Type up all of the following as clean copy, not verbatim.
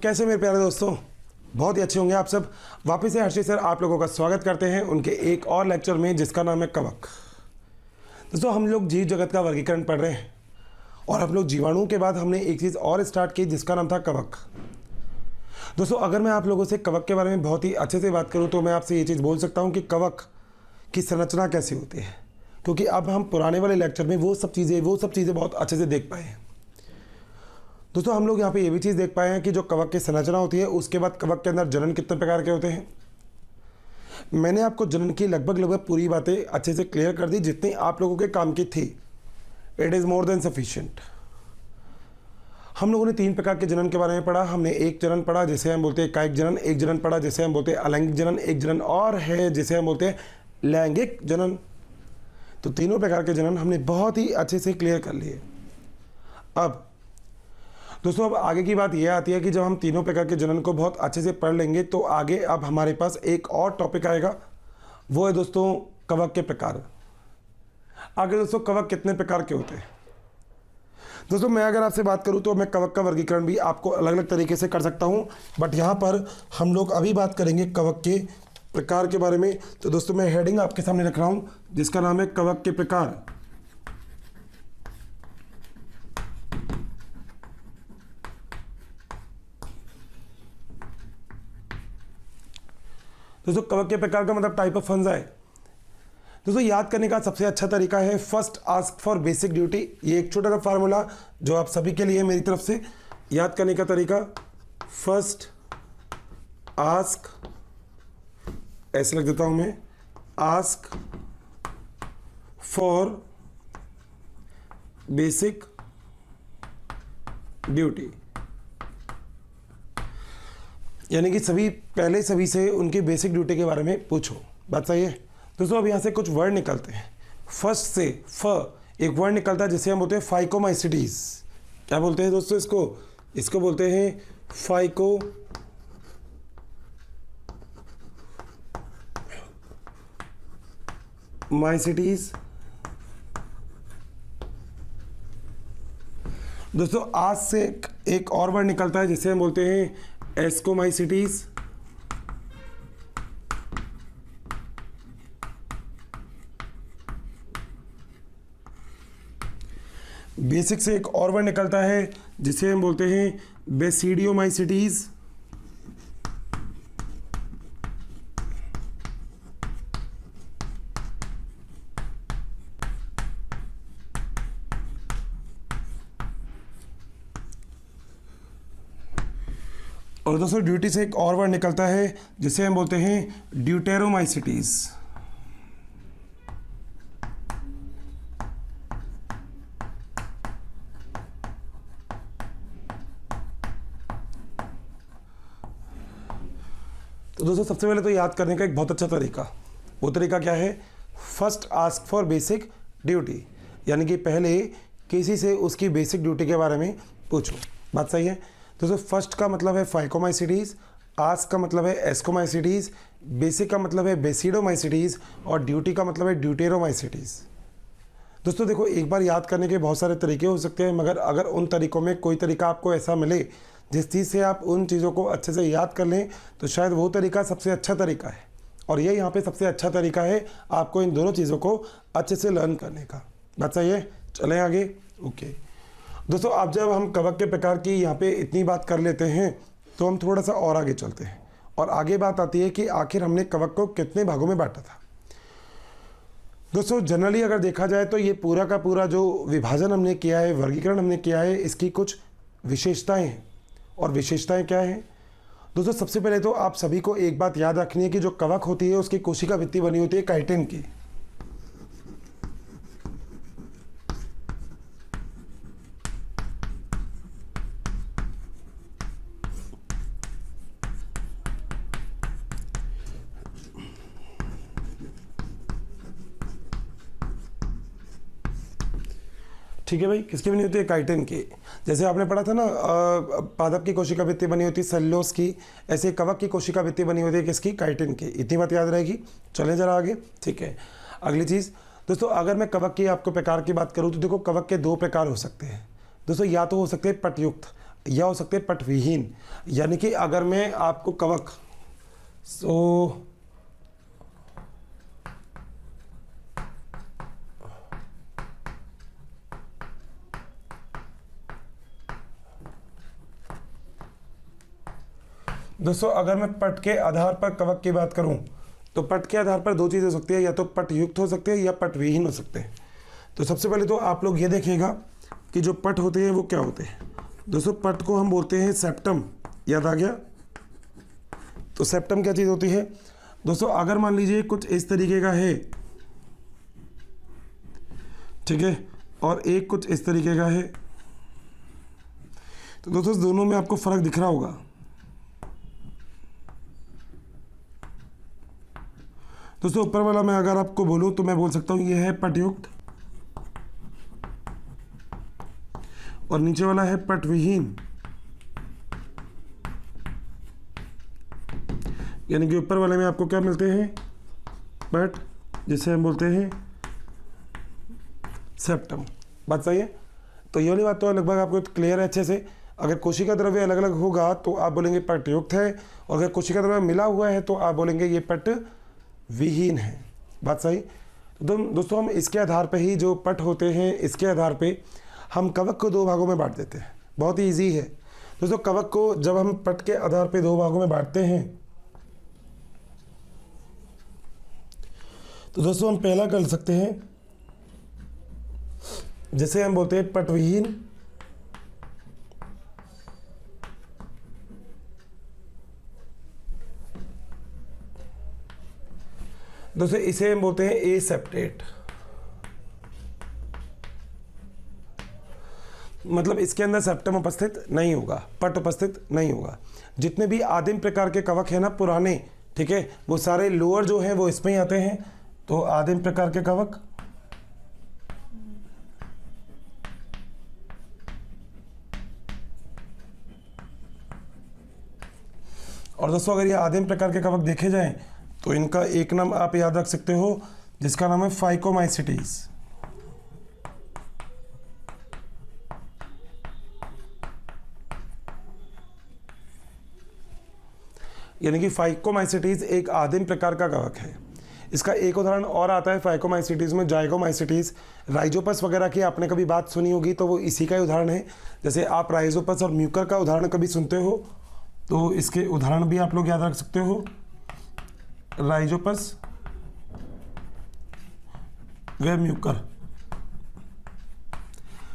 कैसे मेरे प्यारे दोस्तों, बहुत ही अच्छे होंगे आप सब। वापस से हर्षित सर आप लोगों का स्वागत करते हैं उनके एक और लेक्चर में जिसका नाम है कवक। दोस्तों हम लोग जीव जगत का वर्गीकरण पढ़ रहे हैं और हम लोग जीवाणुओं के बाद हमने एक चीज़ और स्टार्ट की जिसका नाम था कवक। दोस्तों अगर मैं आप लोगों से कवक के बारे में बहुत ही अच्छे से बात करूं तो मैं आपसे ये चीज़ बोल सकता हूं कि कवक की संरचना कैसे होती है, क्योंकि अब हम पुराने वाले लेक्चर में वो सब चीज़ें बहुत अच्छे से देख पाए हैं। दोस्तों हम लोग यहाँ पे ये भी चीज़ देख पाए हैं कि जो कवक की संरचना होती है उसके बाद कवक के अंदर जनन कितने प्रकार के होते हैं। मैंने आपको जनन की लगभग पूरी बातें अच्छे से क्लियर कर दी जितनी आप लोगों के काम की थी। It is more than sufficient. हम लोगों ने 3 प्रकार के जनन के बारे में पढ़ा। हमने एक जनन पढ़ा जिसे हम बोलते हैं कायिक जनन, एक जनन पढ़ा जिसे हम बोलते हैं अलैंगिक जनन, एक जनन और है जिसे हम बोलते हैं लैंगिक जनन। तो तीनों प्रकार के जनन हमने बहुत ही अच्छे से क्लियर कर लिए। अब दोस्तों अब आगे की बात यह आती है कि जब हम तीनों प्रकार के जनन को बहुत अच्छे से पढ़ लेंगे तो आगे अब हमारे पास एक और टॉपिक आएगा, वो है दोस्तों कवक के प्रकार। आगे दोस्तों कवक कितने प्रकार के होते हैं। दोस्तों मैं अगर आपसे बात करूं तो मैं कवक का वर्गीकरण भी आपको अलग अलग तरीके से कर सकता हूं, बट यहां पर हम लोग अभी बात करेंगे कवक के प्रकार के बारे में। तो दोस्तों मैं हेडिंग आपके सामने रख रहा हूं जिसका नाम है कवक के प्रकार। दोस्तों कवक के प्रकार का मतलब टाइप ऑफ फंजा है। दोस्तों याद करने का सबसे अच्छा तरीका है first ask for basic duty. ये एक छोटा सा फार्मूला जो आप सभी के लिए मेरी तरफ से याद करने का तरीका, फर्स्ट आस्क, ऐसे लिख देता हूं मैं, आस्क फॉर बेसिक ड्यूटी, यानी कि पहले सभी से उनकी बेसिक ड्यूटी के बारे में पूछो। बात सही है। दोस्तों अब यहाँ से कुछ वर्ड निकलते हैं। फर्स्ट से एक वर्ड निकलता है जिसे हम बोलते हैं फाइकोमाइसिटीज। क्या बोलते हैं दोस्तों इसको बोलते हैं फाइकोमाइसिटीज। दोस्तों आज से एक और वर्ड निकलता है जिसे हम बोलते हैं एस्कोमाइसिटीज। बेसिक से एक और वर्ड निकलता है जिसे हम बोलते हैं बेसिडियोमाइसिटीज। और दोस्तों ड्यूटी से एक और वर्ड निकलता है जिसे हम बोलते हैं ड्यूटेरोमाइसिटीज। तो दोस्तों सबसे पहले तो याद करने का एक बहुत अच्छा तरीका, वो तरीका क्या है, first ask for basic duty, यानी कि पहले किसी से उसकी बेसिक ड्यूटी के बारे में पूछो। बात सही है। दोस्तों फर्स्ट का मतलब है फाइकोमाइसिटीज, आस्क का मतलब है एस्कोमाइसिटीज, बेसिक का मतलब है बेसिडोमाइसिटीज और ड्यूटी का मतलब है ड्यूटेरोमाइसिटीज। दोस्तों देखो एक बार याद करने के बहुत सारे तरीके हो सकते हैं, मगर अगर उन तरीकों में कोई तरीका आपको ऐसा मिले जिस चीज़ से आप उन चीज़ों को अच्छे से याद कर लें तो शायद वो तरीका सबसे अच्छा तरीका है। और ये यहाँ पे सबसे अच्छा तरीका है आपको इन दोनों चीज़ों को अच्छे से लर्न करने का। बात सही है। चलें आगे। ओके दोस्तों अब जब हम कवक के प्रकार की यहाँ पे इतनी बात कर लेते हैं तो हम थोड़ा सा और आगे चलते हैं और आगे बात आती है कि आखिर हमने कवक को कितने भागों में बांटा था। दोस्तों जनरली अगर देखा जाए तो ये पूरा का पूरा जो विभाजन हमने किया है, वर्गीकरण हमने किया है, इसकी कुछ विशेषताएं हैं। और विशेषताएं क्या हैं दोस्तों, सबसे पहले तो आप सभी को एक बात याद रखनी है कि जो कवक होती है उसकी कोशिका भित्ति बनी होती है काइटिन की। ठीक है भाई, किसकी बनी होती है, काइटिन की। जैसे आपने पढ़ा था ना पादप की कोशिका भित्ति बनी होती है सेल्यूलोज की, ऐसे कवक की कोशिका भित्ति बनी होती है किसकी, काइटिन की। इतनी बात याद रहेगी। चलें जरा आगे। ठीक है, अगली चीज़ दोस्तों अगर मैं कवक की आपको प्रकार की बात करूं तो देखो कवक के दो प्रकार हो सकते हैं दोस्तों, या तो हो सकते हैं पटयुक्त या हो सकते हैं पटविहीन। यानी कि अगर मैं आपको कवक दोस्तों अगर मैं पट के आधार पर कवक की बात करूं तो पट के आधार पर दो चीज़ हो सकती है, या तो पटयुक्त हो सकते हैं या पटविहीन हो सकते हैं। तो सबसे पहले तो आप लोग ये देखिएगा कि जो पट होते हैं वो क्या होते हैं। दोस्तों पट को हम बोलते हैं सेप्टम, याद आ गया। तो सेप्टम क्या चीज़ होती है दोस्तों, अगर मान लीजिए कुछ इस तरीके का है, ठीक है, और एक कुछ इस तरीके का है, तो दोस्तों दोनों में आपको फर्क दिख रहा होगा। दोस्तों ऊपर वाला मैं अगर आपको बोलूं तो मैं बोल सकता हूं ये है पटयुक्त और नीचे वाला है पटविहीन। यानी कि ऊपर वाले में आपको क्या मिलते हैं, पट, जिसे हम बोलते हैं सेप्टम। बात सही है। तो ये वाली बात तो लगभग आपको क्लियर है अच्छे से। अगर कोशिका द्रव्य अलग अलग होगा तो आप बोलेंगे पटयुक्त है, और अगर कोशिका द्रव्य मिला हुआ है तो आप बोलेंगे ये पट विहीन है। बात सही। तो दोस्तों हम इसके आधार पे ही जो पट होते हैं इसके आधार पे हम कवक को दो भागों में बांट देते हैं। बहुत ही ईजी है दोस्तों। कवक को जब हम पट के आधार पे दो भागों में बांटते हैं तो दोस्तों हम पहला कर सकते हैं, जैसे हम बोलते हैं पटविहीन, दोस्तों इसे हम बोलते हैं एसेप्टेट। मतलब इसके अंदर सेप्टम उपस्थित नहीं होगा, पट उपस्थित नहीं होगा। जितने भी आदिम प्रकार के कवक है ना पुराने, ठीक है, वो सारे लोअर जो हैं वो इसमें ही आते हैं। तो आदिम प्रकार के कवक, और दोस्तों अगर ये आदिम प्रकार के कवक देखे जाएं तो इनका एक नाम आप याद रख सकते हो जिसका नाम है फाइकोमाइसिटीज। यानी कि फाइकोमाइसिटीज एक आदिम प्रकार का कवक है। इसका एक उदाहरण और आता है फाइकोमाइसिटीज में, जाइगोमाइसिटीज। राइजोपस वगैरह की आपने कभी बात सुनी होगी तो वो इसी का ही उदाहरण है। जैसे आप राइजोपस और म्यूकर का उदाहरण कभी सुनते हो तो इसके उदाहरण भी आप लोग याद रख सकते हो, राइजोपस व म्यूकर।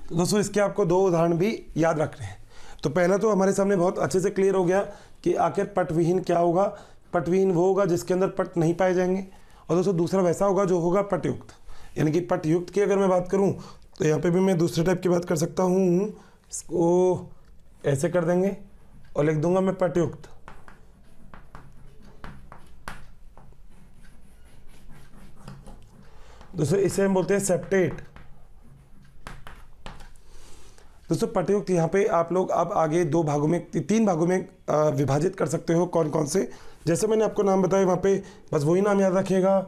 तो दोस्तों इसके आपको दो उदाहरण भी याद रखने हैं। तो पहला तो हमारे सामने बहुत अच्छे से क्लियर हो गया कि आखिर पटविहीन क्या होगा। पटविहीन वो होगा जिसके अंदर पट नहीं पाए जाएंगे, और दोस्तों दूसरा वैसा होगा जो होगा पटयुक्त। यानी कि पटयुक्त की अगर मैं बात करूं तो यहाँ पे भी मैं दूसरे टाइप की बात कर सकता हूँ। इसको ऐसे कर देंगे और लिख दूंगा मैं पटयुक्त। दोस्तों इसे हम बोलते हैं सेप्टेट। दोस्तों पटयुक्त यहाँ पे आप लोग अब आगे दो भागों में, तीन भागों में विभाजित कर सकते हो। कौन कौन से, जैसे मैंने आपको नाम बताया वहाँ पे बस वही नाम याद रखिएगा।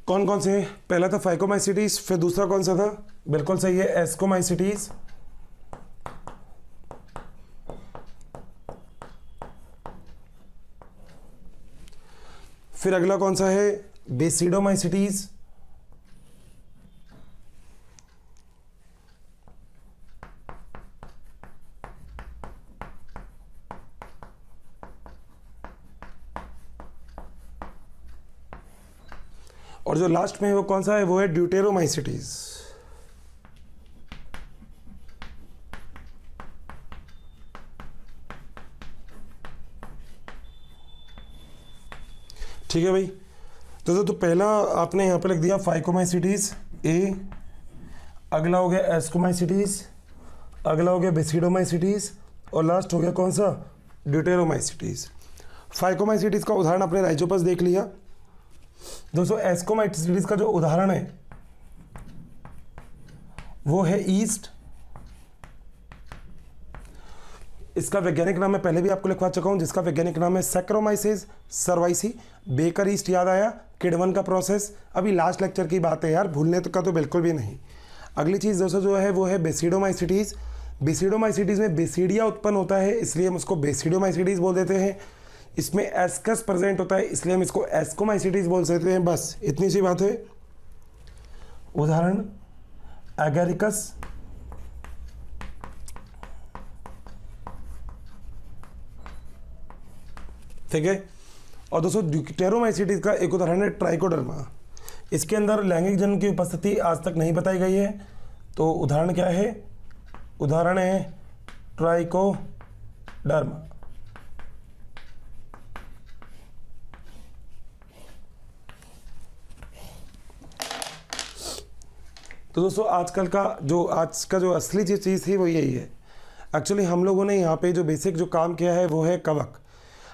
कौन कौन से, पहला था फाइकोमाइसिटीज, फिर दूसरा कौन सा था, बिल्कुल सही है, एस्कोमाइसिटीज। फिर अगला कौन सा है, बेसिडोमाइसिटीज। और जो लास्ट में है वो कौन सा है, वो है ड्यूटेरोमाइसिटीज। ठीक है भाई। तो पहला आपने यहाँ पे लिख दिया फाइकोमाइसिटीज ए, अगला हो गया एस्कोमाइसिटीज, अगला हो गया बेसिडोमाइसिटीज, और लास्ट हो गया कौन सा, ड्यूटेरोमाइसिटीज। फाइकोमाइसिटीज का उदाहरण आपने राइजोपस देख लिया। दोस्तों एस्कोमाइसिटीज का जो उदाहरण है वो है ईस्ट। इसका वैज्ञानिक नाम मैं पहले भी आपको लिखवा चुका हूँ, जिसका वैज्ञानिक नाम है सैक्रोमाइसिस सर्वाइसी। बेकर ईस्ट याद आया, किडवन का प्रोसेस। अभी लास्ट लेक्चर की बात है यार, भूलने का तो बिल्कुल भी नहीं। अगली चीज़ दोस्तों जो है वो है बेसिडोमाइसिटीज़। बेसिडोमाइसिटीज़ में बेसिडिया उत्पन्न होता है, इसलिए हम उसको बेसिडोमाइसिटीज़ बोल देते हैं। इसमें एस्कस प्रेजेंट होता है, इसलिए हम इसको एस्कोमाइसिटीज़ बोल सकते हैं। बस इतनी सी बात है। उदाहरण एगेरिकस, ठीक है। और दोस्तों ड्यूटेरोमाइसिटीज का एक उदाहरण है ट्राइकोडर्मा। इसके अंदर लैंगिक जन्म की उपस्थिति आज तक नहीं बताई गई है, तो उदाहरण क्या है? उदाहरण है ट्राइकोडर्मा। तो दोस्तों आज का जो असली चीज़ थी वो यही है। एक्चुअली हम लोगों ने यहाँ पे जो बेसिक जो काम किया है वो है कवक।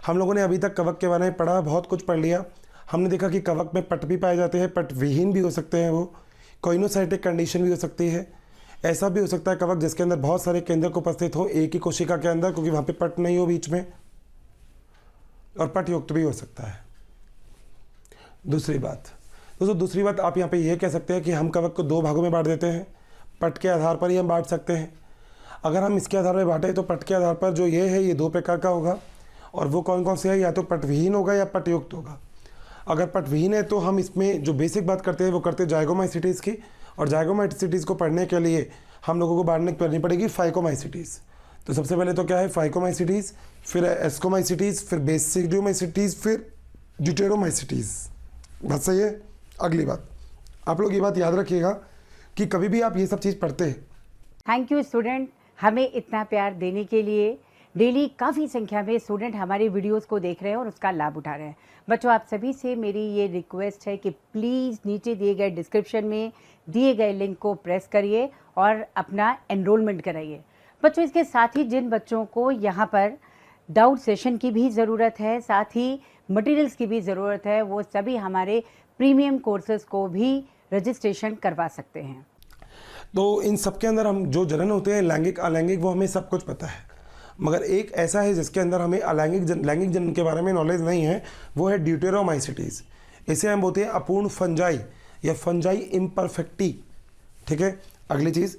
हम लोगों ने अभी तक कवक के बारे में पढ़ा, बहुत कुछ पढ़ लिया। हमने देखा कि कवक में पट भी पाए जाते हैं, पट विहीन भी हो सकते हैं, वो कोइनोसाइटिक कंडीशन भी हो सकती है। ऐसा भी हो सकता है कवक जिसके अंदर बहुत सारे केंद्रक उपस्थित हो एक ही कोशिका के अंदर, क्योंकि वहाँ पे पट नहीं हो बीच में, और पट युक्त भी हो सकता है। दूसरी बात आप यहाँ पे ये कह सकते हैं कि हम कवक को दो भागों में बांट देते हैं, पट के आधार पर ही हम बांट सकते हैं। अगर हम इसके आधार पर बांटें तो पट के आधार पर जो ये है ये दो प्रकार का होगा, और वो कौन कौन से है? या तो पट विहीन होगा या पट युक्त होगा। अगर पट विहीन है तो हम इसमें जो बेसिक बात करते हैं वो करते हैं जाइगोमाइसिटीज़ की, और जाइगोमाइसिटीज़ को पढ़ने के लिए हम लोगों को बांटने करनी पड़ेगी फाइकोमाइसिटीज़। तो सबसे पहले तो क्या है? फाइकोमाइसिटीज़, फिर एस्कोमाइसिटीज़, फिर बेसिडोमाइसिटीज़, फिर ड्यूटेरोमाइसिटीज़। बात सही है? अगली बात, आप लोग ये बात याद रखिएगा कि कभी भी आप ये सब चीज़ पढ़ते हैं। थैंक यू स्टूडेंट, हमें इतना प्यार देने के लिए। डेली काफ़ी संख्या में स्टूडेंट हमारे वीडियोस को देख रहे हैं और उसका लाभ उठा रहे हैं। बच्चों, आप सभी से मेरी ये रिक्वेस्ट है कि प्लीज़ नीचे दिए गए डिस्क्रिप्शन में दिए गए लिंक को प्रेस करिए और अपना एनरोलमेंट कराइए। बच्चों, इसके साथ ही जिन बच्चों को यहाँ पर डाउट सेशन की भी ज़रूरत है, साथ ही मटेरियल्स की भी ज़रूरत है, वो सभी हमारे प्रीमियम कोर्सेज़ को भी रजिस्ट्रेशन करवा सकते हैं। तो इन सब के अंदर हम जो जनन होते हैं लैंगिक अलैंगिक, वो हमें सब कुछ पता है, मगर एक ऐसा है जिसके अंदर हमें लैंगिक जनन के बारे में नॉलेज नहीं है, वो है ड्यूटेरोमाइसिटीज़। इसे हम बोलते हैं अपूर्ण फंजाई या फंजाई इम्परफेक्टी, ठीक है। अगली चीज़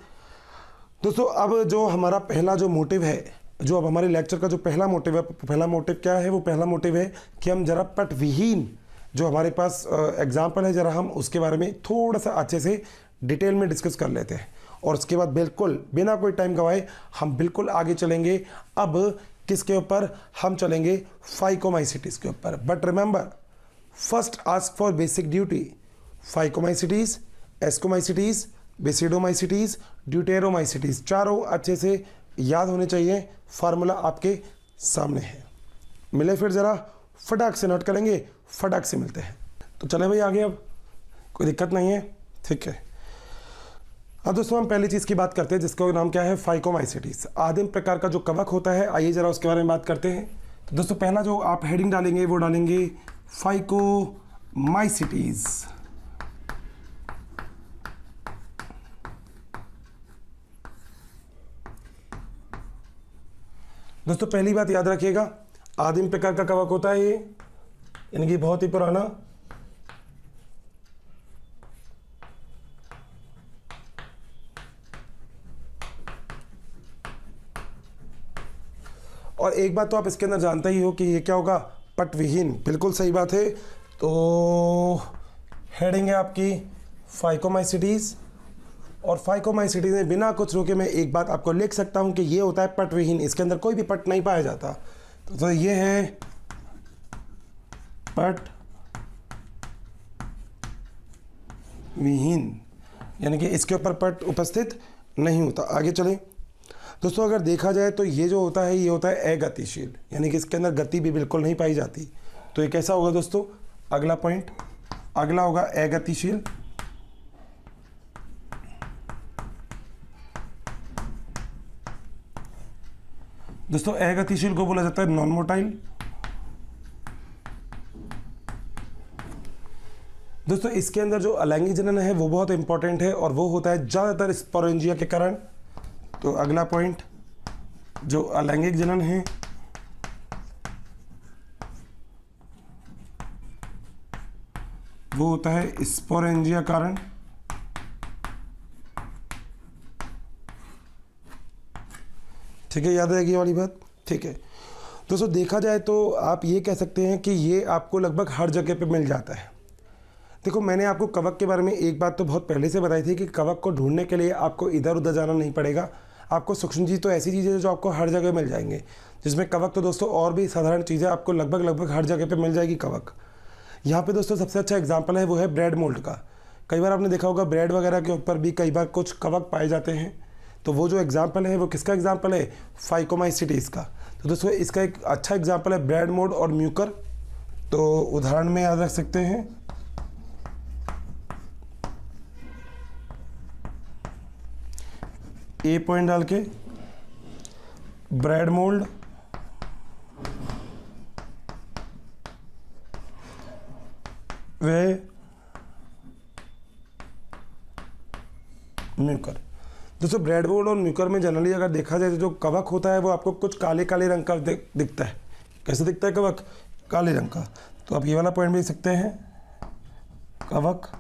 दोस्तों, अब जो हमारा पहला जो मोटिव है, जो अब हमारे लेक्चर का जो पहला मोटिव है, पहला मोटिव क्या है? वो पहला मोटिव है कि हम जरा पट विहीन जो हमारे पास एग्जाम्पल है, जरा हम उसके बारे में थोड़ा सा अच्छे से डिटेल में डिस्कस कर लेते हैं, और उसके बाद बिल्कुल बिना कोई टाइम गवाए हम बिल्कुल आगे चलेंगे। अब किसके ऊपर? हम चलेंगे फाइकोमाइसिटीज़ के ऊपर। But remember, first ask for basic duty. Phycomycetes, ascomycetes, basidiomycetes, deuteromycetes, चारों अच्छे से याद होने चाहिए। फार्मूला आपके सामने है। मिले फिर जरा फटाक से नोट करेंगे, फटाक से मिलते हैं। तो चले भाई आगे, अब कोई दिक्कत नहीं है, ठीक है। अब दोस्तों हम पहली चीज़ की बात करते हैं जिसका नाम क्या है? फाइकोमाइसिटीज़। आदिम प्रकार का जो कवक होता है, आइए जरा उसके बारे में बात करते हैं। तो दोस्तों पहला जो आप हेडिंग डालेंगे वो डालेंगे फाइकोमाइसिटीज़। दोस्तों पहली बात याद रखिएगा, आदिम प्रकार का कवक होता है ये, यानी कि बहुत ही पुराना। और एक बात तो आप इसके अंदर जानते ही हो कि ये क्या होगा? पट विहीन। बिल्कुल सही बात है। तो हेडिंग है आपकी फाइकोमाइसिटीज़, और फाइकोमाइसिटीज़ में बिना कुछ रोके मैं एक बात आपको लिख सकता हूं कि ये होता है पट विहीन, इसके अंदर कोई भी पट नहीं पाया जाता। तो ये है पट विहीन, यानी कि इसके ऊपर पट उपस्थित नहीं होता। आगे चलें दोस्तों, अगर देखा जाए तो ये जो होता है ये होता है अगतिशील, यानी कि इसके अंदर गति भी बिल्कुल नहीं पाई जाती। तो ये कैसा होगा दोस्तों? अगला पॉइंट, अगला होगा अगतिशील। दोस्तों अगतिशील को बोला जाता है नॉन मोटाइल। दोस्तों इसके अंदर जो अलैंगिक जनन है वो बहुत इंपॉर्टेंट है, और वो होता है ज़्यादातर स्पोरेंजिया के कारण। तो अगला पॉइंट जो अलैंगिक जनन है वो होता है स्पोरेंजिया कारण। ठीक है, याद रहेगी ये वाली बात। ठीक है दोस्तों, देखा जाए तो आप ये कह सकते हैं कि ये आपको लगभग हर जगह पे मिल जाता है। देखो, मैंने आपको कवक के बारे में एक बात तो बहुत पहले से बताई थी कि कवक को ढूंढने के लिए आपको इधर उधर जाना नहीं पड़ेगा। आपको सूक्ष्मजीव तो ऐसी चीज़ें जो आपको हर जगह मिल जाएंगे, जिसमें कवक तो दोस्तों और भी साधारण चीज़ें आपको लगभग हर जगह पे मिल जाएगी कवक। यहाँ पे दोस्तों सबसे अच्छा एग्जाम्पल है वो है ब्रेड मोल्ड का। कई बार आपने देखा होगा ब्रेड वगैरह के ऊपर भी कई बार कुछ कवक पाए जाते हैं। तो वो जो एग्जाम्पल है वो किसका एग्जाम्पल है? फाइकोमाइसिटीज का। तो दोस्तों इसका एक अच्छा एग्जाम्पल है ब्रेड मोल्ड और म्यूकर। तो उदाहरण में याद रख सकते हैं ए पॉइंट डाल के ब्रेड मोल्ड, वे म्यूकर। दोस्तों ब्रेड मोल्ड और म्यूकर में जनरली अगर देखा जाए तो जो कवक होता है वो आपको कुछ काले काले रंग का दिखता है। कैसे दिखता है कवक? काले रंग का। तो आप ये वाला पॉइंट भी लिख सकते हैं, कवक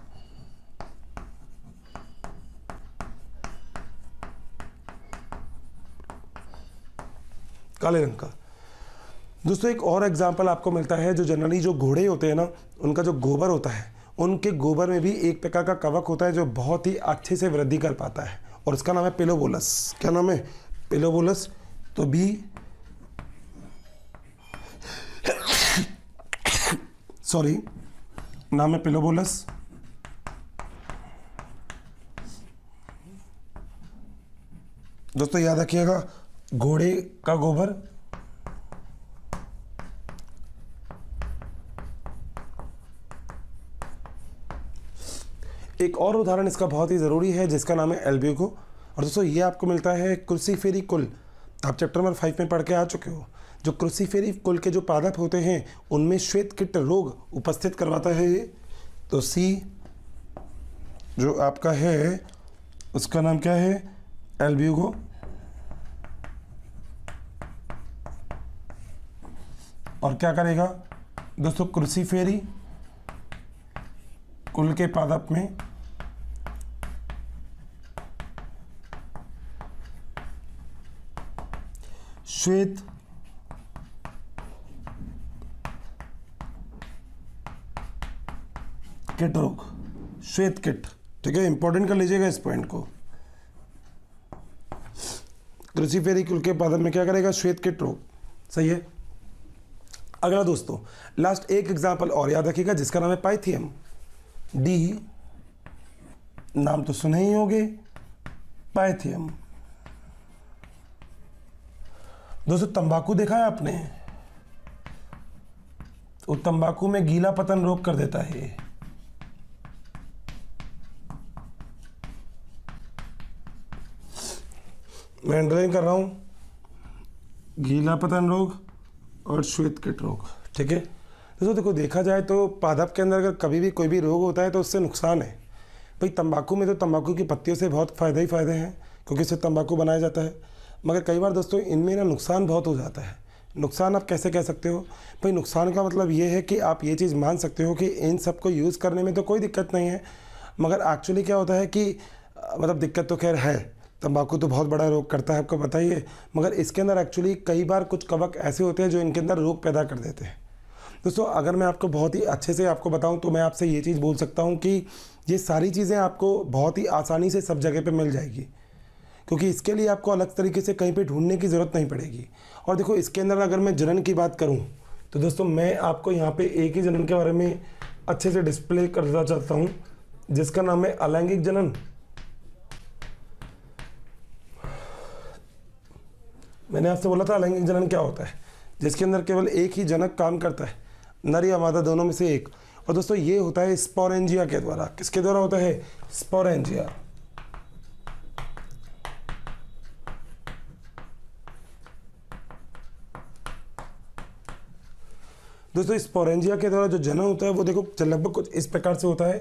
काले रंग का। दोस्तों एक और एग्जाम्पल आपको मिलता है, जो जनरली जो घोड़े होते हैं ना, उनका जो गोबर होता है, उनके गोबर में भी एक प्रकार का कवक होता है जो बहुत ही अच्छे से वृद्धि कर पाता है, और उसका नाम है पिलोबोलस। क्या नाम है? पिलोबोलस। तो बी सॉरी, नाम है पिलोबोलस। दोस्तों याद रखिएगा, घोड़े का गोबर एक और उदाहरण इसका बहुत ही ज़रूरी है जिसका नाम है एल्ब्यूको। और दोस्तों ये आपको मिलता है क्रूसीफेरी कुल। आप चैप्टर नंबर 5 में पढ़ के आ चुके हो। जो क्रूसीफेरी कुल के जो पादप होते हैं उनमें श्वेत कीट रोग उपस्थित करवाता है ये। तो सी जो आपका है उसका नाम क्या है? एल्ब्यूको। और क्या करेगा दोस्तों? क्रूसीफेरी कुल के पादप में श्वेत कीट रोग, श्वेत कीट। ठीक है, इंपॉर्टेंट कर लीजिएगा इस पॉइंट को। क्रूसीफेरी कुल के पादप में क्या करेगा? श्वेत कीट रोग। सही है। अगला दोस्तों लास्ट एक एग्जाम्पल और याद रखिएगा जिसका नाम है पाइथियम। डी, नाम तो सुने ही होंगे, पाइथियम। दोस्तों तंबाकू देखा है आपने? तो तंबाकू में गीला पतन रोग कर देता है ये। मैं अंडरलाइन कर रहा हूं, गीला पतन रोग और श्वेत कीट रोग। ठीक है दोस्तों, देखो देखा जाए तो पादप के अंदर अगर कभी भी कोई भी रोग होता है तो उससे नुकसान है। भाई तंबाकू में तो तंबाकू की पत्तियों से बहुत फ़ायदे ही फ़ायदे हैं क्योंकि इससे तंबाकू बनाया जाता है, मगर कई बार दोस्तों इनमें ना नुकसान बहुत हो जाता है। नुकसान आप कैसे कह सकते हो? भाई नुकसान का मतलब ये है कि आप ये चीज़ मान सकते हो कि इन सब को यूज़ करने में तो कोई दिक्कत नहीं है, मगर एक्चुअली क्या होता है कि मतलब दिक्कत तो खैर है, तंबाकू तो बहुत बड़ा रोग करता है आपको बताइए, मगर इसके अंदर एक्चुअली कई बार कुछ कवक ऐसे होते हैं जो इनके अंदर रोग पैदा कर देते हैं। दोस्तों अगर मैं आपको बहुत ही अच्छे से आपको बताऊं तो मैं आपसे ये चीज़ बोल सकता हूं कि ये सारी चीज़ें आपको बहुत ही आसानी से सब जगह पे मिल जाएगी, क्योंकि इसके लिए आपको अलग तरीके से कहीं पे ढूंढने की ज़रूरत नहीं पड़ेगी। और देखो इसके अंदर अगर मैं जनन की बात करूं तो दोस्तों मैं आपको यहाँ पे एक ही जनन के बारे में अच्छे से डिस्प्ले करना चाहता हूँ जिसका नाम है अलैंगिक जनन। मैंने आपसे बोला था अलैंगिक जनन क्या होता है, जिसके अंदर केवल एक ही जनक काम करता है, नर या मादा दोनों में से एक। और दोस्तों ये होता है स्पोरेंजिया के द्वारा। किसके द्वारा होता है? स्पोरेंजिया। दोस्तों स्पोरेंजिया के द्वारा जो जनन होता है वो देखो लगभग कुछ इस प्रकार से होता है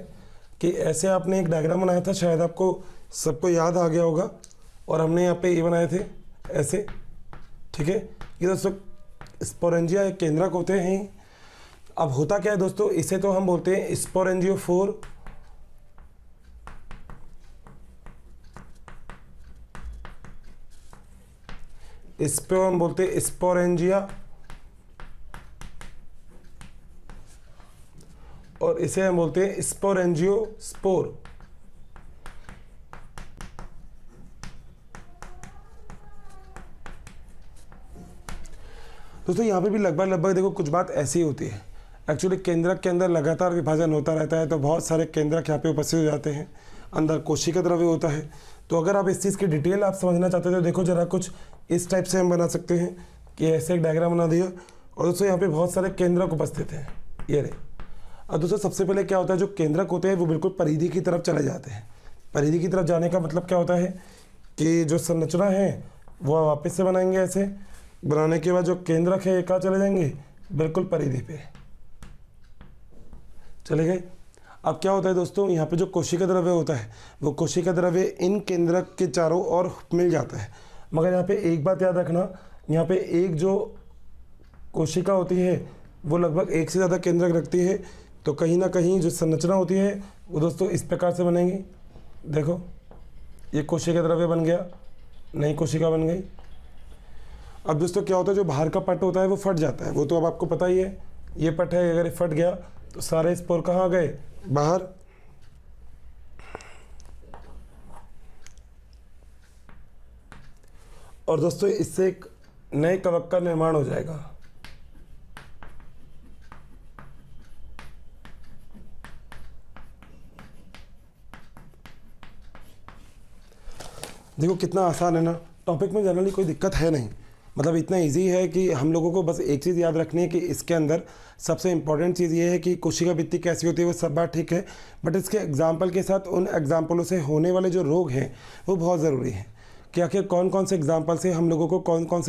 कि ऐसे आपने एक डायग्राम बनाया था, शायद आपको सबको याद आ गया होगा, और हमने यहाँ पे ये बनाए थे ऐसे, ठीक है। ये दोस्तों स्पोरेंजिया एक केंद्रक होते हैं। अब होता क्या है दोस्तों, इसे तो हम बोलते हैं स्पोरेंजियोफोर, इस पे हम बोलते हैं स्पोरेंजिया, और इसे हम बोलते हैं स्पोरेंजियोस्पोर। दोस्तों यहाँ पे भी लगभग देखो कुछ बात ऐसी होती है। एक्चुअली केंद्रक के अंदर लगातार विभाजन होता रहता है, तो बहुत सारे केंद्रक यहाँ पे उपस्थित हो जाते हैं। अंदर कोशिका द्रव्य होता है। तो अगर आप इस चीज़ की डिटेल आप समझना चाहते हो तो देखो जरा, कुछ इस टाइप से हम बना सकते हैं कि ऐसे एक डायग्राम बना दिया, और दोस्तों यहाँ पे बहुत सारे केंद्रक उपस्थित हैं, ये रहे। अब दोस्तों सबसे पहले क्या होता है, जो केंद्रक होते हैं वो बिल्कुल परिधि की तरफ चले जाते हैं। परिधि की तरफ जाने का मतलब क्या होता है कि जो संरचना है वो वापस से बनाएंगे, ऐसे बनाने के बाद जो केंद्रक है कहाँ चले जाएंगे, बिल्कुल परिधि पे चले गए। अब क्या होता है दोस्तों, यहाँ पे जो कोशिका द्रव्य होता है वो कोशिका द्रव्य इन केंद्रक के चारों ओर मिल जाता है। मगर यहाँ पे एक बात याद रखना, यहाँ पे एक जो कोशिका होती है वो लगभग एक से ज़्यादा केंद्रक रखती है। तो कहीं ना कहीं जो संरचना होती है वो दोस्तों इस प्रकार से बनेगी। देखो ये कोशिका द्रव्य बन गया, नई कोशिका बन गई। अब दोस्तों क्या होता है, जो बाहर का पट होता है वो फट जाता है, वो तो अब आपको पता ही है। ये पट है, अगर ये फट गया तो सारे स्पोर कहाँ गए, बाहर। और दोस्तों इससे एक नए कवक का निर्माण हो जाएगा। देखो कितना आसान है ना, टॉपिक में जनरली कोई दिक्कत है नहीं। मतलब इतना इजी है कि हम लोगों को बस एक चीज़ याद रखनी है कि इसके अंदर सबसे इम्पॉर्टेंट चीज़ ये है कि कोशिका भित्ति कैसी होती है, वो सब बात ठीक है, बट इसके एग्जाम्पल के साथ उन एग्जाम्पलों से होने वाले जो रोग हैं वो बहुत ज़रूरी है कि आखिर कौन कौन से एग्जाम्पल से हम लोगों को कौन कौन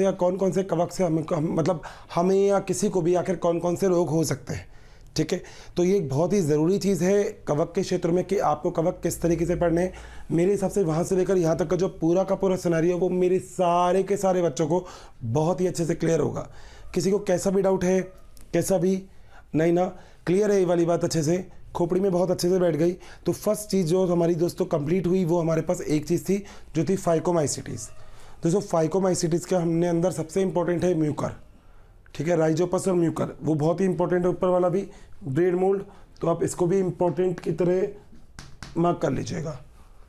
से कवक से मतलब हमें या किसी को भी आखिर कौन कौन से रोग हो सकते हैं। ठीक है, तो ये एक बहुत ही ज़रूरी चीज़ है कवक के क्षेत्र में कि आपको कवक किस तरीके से पढ़ने। मेरे हिसाब से वहाँ से लेकर यहाँ तक का जो पूरा का पूरा सिनेरियो वो मेरे सारे के सारे बच्चों को बहुत ही अच्छे से क्लियर होगा। किसी को कैसा भी डाउट है, कैसा भी नहीं ना, क्लियर है ये वाली बात अच्छे से, खोपड़ी में बहुत अच्छे से बैठ गई। तो फर्स्ट चीज़ जो हमारी दोस्तों कंप्लीट हुई वो हमारे पास एक चीज़ थी जो थी फाइकोमाइसिटीज़। दोस्तों फाइकोमाइसिटीज़ का हमने अंदर सबसे इंपॉर्टेंट है म्यूकर। ठीक है, राइजोपस और म्यूकर वो बहुत ही इंपॉर्टेंट है, ऊपर वाला भी ब्रेड मोल्ड, तो आप इसको भी इंपॉर्टेंट की तरह मार्क कर लीजिएगा।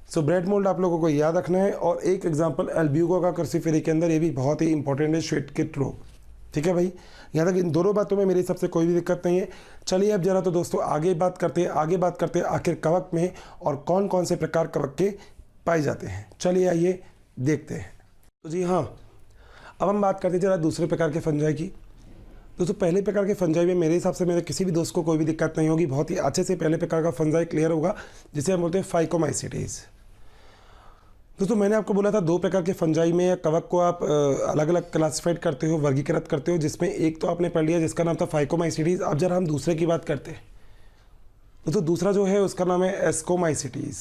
सो ब्रेड मोल्ड आप लोगों को याद रखना है। और एक एग्जांपल एल्ब्यूको का कर्सिफेरी के अंदर, ये भी बहुत ही इंपॉर्टेंट है, श्वेत किट रोग। ठीक है भाई, यहाँ तक इन दोनों बातों में मेरे हिसाब से कोई भी दिक्कत नहीं है। चलिए अब जरा तो दोस्तों आगे बात करते हैं आखिर कवक में और कौन कौन से प्रकार कवक के पाए जाते हैं। चलिए आइए देखते हैं। तो जी हाँ, अब हम बात करते हैं जरा दूसरे प्रकार के फंजाई की। दोस्तों पहले प्रकार के फंजाई में मेरे हिसाब से मेरे किसी भी दोस्त को कोई भी दिक्कत नहीं होगी, बहुत ही अच्छे से पहले प्रकार का फंजाई क्लियर होगा, जिसे हम बोलते हैं फाइकोमाइसिटीज़। दोस्तों मैंने आपको बोला था दो प्रकार के फंजाई में या कवक को आप अलग अलग क्लासिफाइड करते हो, वर्गीकृत करते हो, जिसमें एक तो आपने पढ़ लिया जिसका नाम था फाइकोमाइसिटीज़। अब जरा हम दूसरे की बात करते हैं। दोस्तों दूसरा जो है उसका नाम है एस्कोमाइसिटीज़।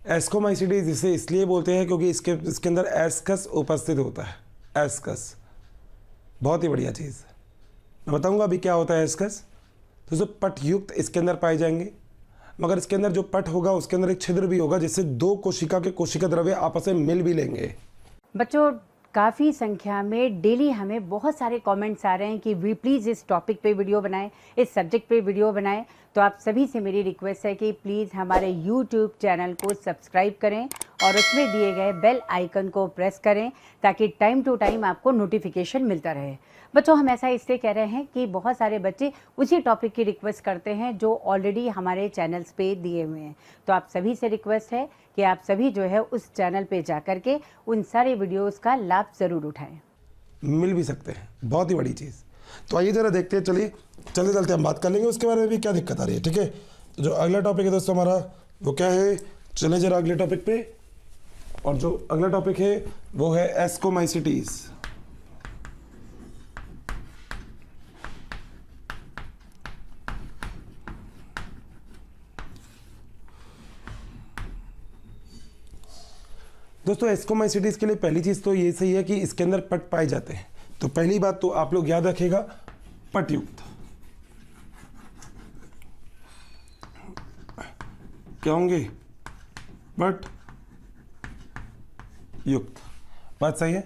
एस्कोमाइसिटीज़ इसे इसलिए बोलते हैं क्योंकि इसके अंदर एस्कस उपस्थित होता है। एस्कस बहुत ही बढ़िया चीज़, मैं बताऊंगा अभी क्या होता है एस्कस। दोस्तों पटयुक्त इसके अंदर पाए जाएंगे, मगर इसके अंदर जो पट होगा उसके अंदर एक छिद्र भी होगा, जिससे दो कोशिका के कोशिका द्रव्य आपस में मिल भी लेंगे। बच्चों काफ़ी संख्या में डेली हमें बहुत सारे कमेंट्स आ रहे हैं कि वी प्लीज़ इस टॉपिक पे वीडियो बनाएं, इस सब्जेक्ट पे वीडियो बनाएं। तो आप सभी से मेरी रिक्वेस्ट है कि प्लीज़ हमारे यूट्यूब चैनल को सब्सक्राइब करें और उसमें दिए गए बेल आइकन को प्रेस करें ताकि टाइम टू टाइम आपको नोटिफिकेशन मिलता रहे। बच्चों हम ऐसा इसलिए कह रहे हैं कि बहुत सारे बच्चे उसी टॉपिक की रिक्वेस्ट करते हैं जो ऑलरेडी हमारे चैनल्स पे दिए हुए हैं। तो आप सभी से रिक्वेस्ट है कि आप सभी जो है उस चैनल पे जा कर के उन सारे वीडियोस का लाभ ज़रूर उठाएं। मिल भी सकते हैं, बहुत ही बड़ी चीज़। तो आइए जरा देखते हैं, चलिए चलते हम बात कर लेंगे उसके बारे में भी क्या दिक्कत आ रही है। ठीक है, तो जो अगला टॉपिक है दोस्तों हमारा वो क्या है, चले जरा अगले टॉपिक पे। और जो अगला टॉपिक है वो है एस्कोमाइसिटीज़। दोस्तों एस्कोमाइसिटीज के लिए पहली चीज़ तो ये सही है कि इसके अंदर पट पाए जाते हैं। तो पहली बात तो आप लोग याद रखिएगा, पटयुक्त क्या होंगे? पट युक्त। बात सही है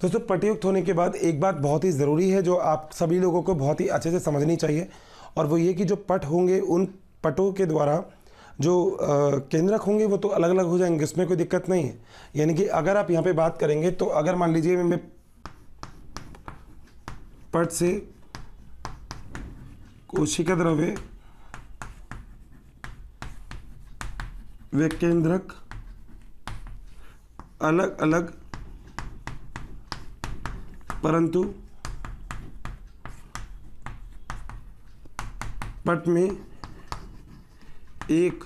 दोस्तों। पटयुक्त होने के बाद एक बात बहुत ही ज़रूरी है जो आप सभी लोगों को बहुत ही अच्छे से समझनी चाहिए, और वो ये कि जो पट होंगे उन पटों के द्वारा जो केंद्रक होंगे वो तो अलग अलग हो जाएंगे, इसमें कोई दिक्कत नहीं है। यानी कि अगर आप यहाँ पे बात करेंगे तो अगर मान लीजिए मैं पट से कोशिका द्रव्य व केंद्रक अलग अलग परंतु पट में एक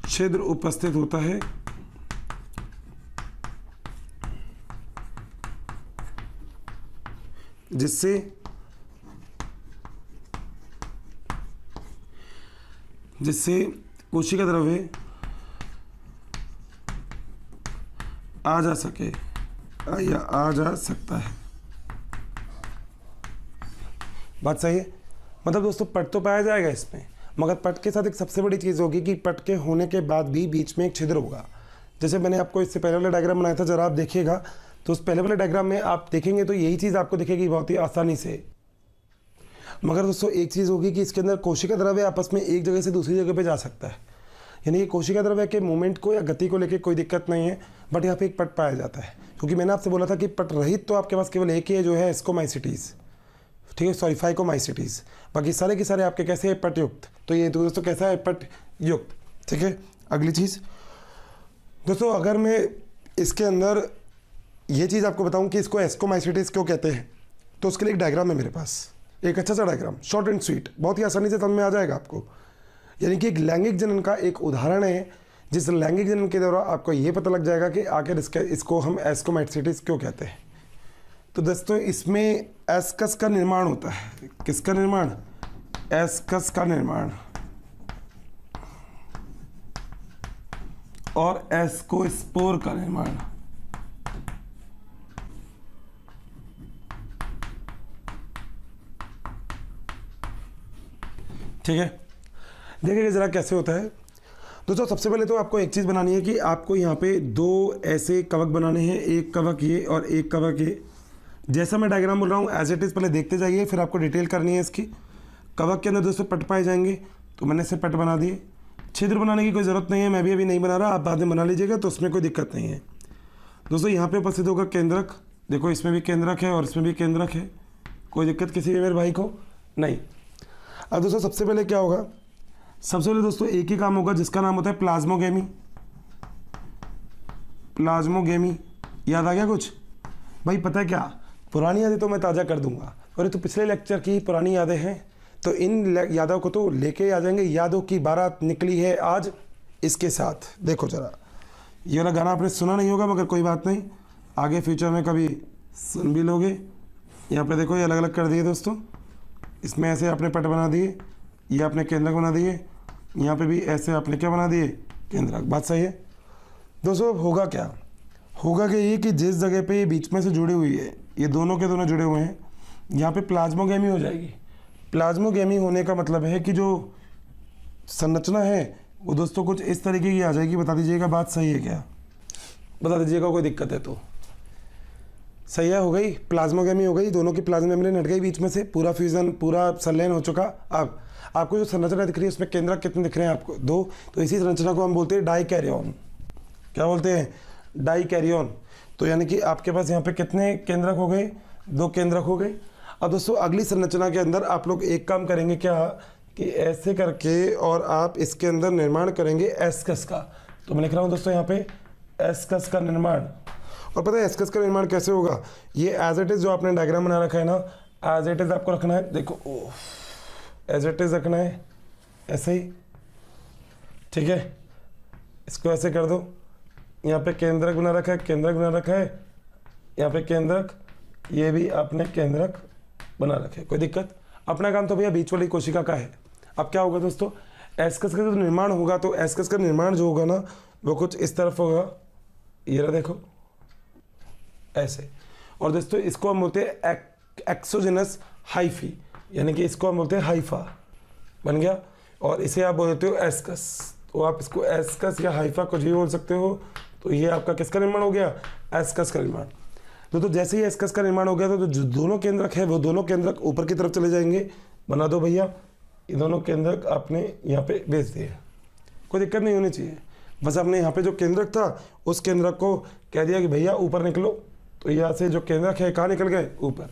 छिद्र उपस्थित होता है जिससे कोशिका द्रव्य आ जा सके या आ जा सकता है। बात सही है। मतलब दोस्तों पट तो पाया जाएगा इसमें, मगर पट के साथ एक सबसे बड़ी चीज़ होगी कि पट के होने के बाद भी बीच में एक छिद्र होगा। जैसे मैंने आपको इससे पहले वाला डायग्राम बनाया था, जरा आप देखिएगा तो उस पहले वाले डायग्राम में आप देखेंगे तो यही चीज़ आपको दिखेगी बहुत ही आसानी से। मगर दोस्तों एक चीज़ होगी कि इसके अंदर कोशिका द्रव्य आपस में एक जगह से दूसरी जगह पे जा सकता है, यानी कि कोशिका द्रव्य के मूवमेंट को या गति को लेकर कोई दिक्कत नहीं है, बट यहाँ पे एक पट पाया जाता है। क्योंकि मैंने आपसे बोला था कि पट रहित तो आपके पास केवल एक ही है जो है एस्कोमाइसिटीज़, ठीक है, सॉरी फाइकोमाइसिटीज़। बाकी सारे के सारे आपके कैसे है? पटयुक्त। तो ये दोस्तों कैसा है? पट युक्त। ठीक है। अगली चीज़ दोस्तों, अगर मैं इसके अंदर ये चीज़ आपको बताऊं कि इसको एस्कोमाइसिटीज़ क्यों कहते हैं, तो उसके लिए एक डायग्राम है मेरे पास, एक अच्छा सा डायग्राम, शॉर्ट एंड स्वीट, बहुत ही आसानी से समझ में आ जाएगा आपको। यानी कि एक लैंगिक जनन का एक उदाहरण है, जिस लैंगिक जनन के दौरान आपको ये पता लग जाएगा कि आखिर इसको हम एस्कोमाइसिटीज़ क्यों कहते हैं। तो दोस्तों इसमें एस्कस का निर्माण होता है। किसका निर्माण? एस्कस का निर्माण और एस्कोस्पोर का निर्माण। ठीक है, देखिए जरा कैसे होता है दोस्तों। सबसे पहले तो आपको एक चीज़ बनानी है कि आपको यहाँ पे दो ऐसे कवक बनाने हैं, एक कवक ये और एक कवक ये। जैसा मैं डायग्राम बोल रहा हूँ एज इट इज़ पहले देखते जाइए, फिर आपको डिटेल करनी है इसकी। कवक के अंदर दोस्तों पट पाए जाएंगे, तो मैंने इसे पट बना दिए। छिद्र बनाने की कोई ज़रूरत नहीं है, मैं भी अभी नहीं बना रहा, आप बाद में बना लीजिएगा, तो उसमें कोई दिक्कत नहीं है। दोस्तों यहाँ पे उपस्थित होगा केंद्रक, देखो इसमें भी केंद्रक है और इसमें भी केंद्रक है, कोई दिक्कत किसी भी मेरे भाई को नहीं। अब दोस्तों सबसे पहले क्या होगा? सबसे पहले दोस्तों एक ही काम होगा जिसका नाम होता है प्लाज्मोगेमी। प्लाज्मोगेमी याद आ गया कुछ? भाई पता है क्या, पुरानी यादें तो मैं ताज़ा कर दूंगा, और ये तो पिछले लेक्चर की पुरानी यादें हैं, तो इन यादों को तो लेके आ जाएंगे। यादों की बारात निकली है आज इसके साथ। देखो जरा, ये वाला गाना आपने सुना नहीं होगा, मगर कोई बात नहीं, आगे फ्यूचर में कभी सुन भी लोगे। यहाँ पे देखो ये अलग अलग कर दिए दोस्तों, इसमें ऐसे आपने पट बना दिए, ये आपने केंद्रक बना दिए, यहाँ पे भी ऐसे आपने क्या बना दिए? केंद्रक। बात सही है दोस्तों। होगा क्या? होगा कि ये कि जिस जगह पे ये बीच में से जुड़ी हुई है, ये दोनों के दोनों जुड़े हुए हैं, यहाँ पे प्लाज्मोगेमी हो जाएगी। प्लाज्मोगेमी होने का मतलब है कि जो संरचना है वो दोस्तों कुछ इस तरीके की आ जाएगी। बता दीजिएगा बात सही है क्या? बता दीजिएगा कोई दिक्कत है तो। सही है, हो गई प्लाज्मोगेमी हो गई, दोनों की प्लाज्मा मेम्ब्रेन हट गई बीच में से, पूरा फ्यूजन पूरा संलयन हो चुका। अब आपको जो संरचना दिख रही है उसमें केंद्रक कितने दिख रहे हैं आपको? दो। तो इसी संरचना को हम बोलते हैं डाइकैरियन। क्या बोलते हैं? डाइकैरियन। तो यानी कि आपके पास यहाँ पे कितने केंद्रक हो गए? दो केंद्रक हो गए। अब दोस्तों अगली संरचना के अंदर आप लोग एक काम करेंगे क्या कि ऐसे करके और आप इसके अंदर निर्माण करेंगे एस्कस का। तो मैं लिख रहा हूँ दोस्तों यहाँ पे एस्कस का निर्माण। और पता है एस्कस का निर्माण कैसे होगा? ये एज इट इज़ जो आपने डायग्राम बना रखा है ना, एज इट इज़ आपको रखना है। देखो एज इट इज़ रखना है ऐसे ही, ठीक है। इसको ऐसे कर दो, यहाँ पे केंद्रक बना रखा है, केंद्रक बना रखा है, यहाँ पे केंद्रक, ये भी आपने केंद्रक बना रखे, कोई दिक्कत? अपना काम तो भैया बीच वाली कोशिका का है। अब क्या होगा दोस्तों, एस्कस का जो निर्माण होगा, तो एस्कस का निर्माण जो होगा ना वो कुछ इस तरफ होगा, ये रहा देखो ऐसे। और दोस्तों इसको हम बोलते हैं एक्सोजेनस हाइफी, यानी कि इसको हम बोलते हैं हाइफा, बन गया। और इसे आप बोलते हो एस्कस, तो आप इसको एस्कस या हाइफा कुछ भी बोल सकते हो। तो ये आपका किसका निर्माण हो गया, एस्कस का निर्माण। तो जैसे ही एस्कस का निर्माण हो गया तो जो दोनों केंद्रक है वो दोनों केंद्रक ऊपर की तरफ चले जाएंगे। बना दो भैया, ये दोनों केंद्रक आपने यहाँ पे भेज दिए, कोई दिक्कत नहीं होनी चाहिए। बस आपने यहाँ पे जो केंद्रक था उस केंद्रक को कह दिया कि भैया ऊपर निकलो, तो यहाँ से जो केंद्रक है कहाँ निकल गए, ऊपर।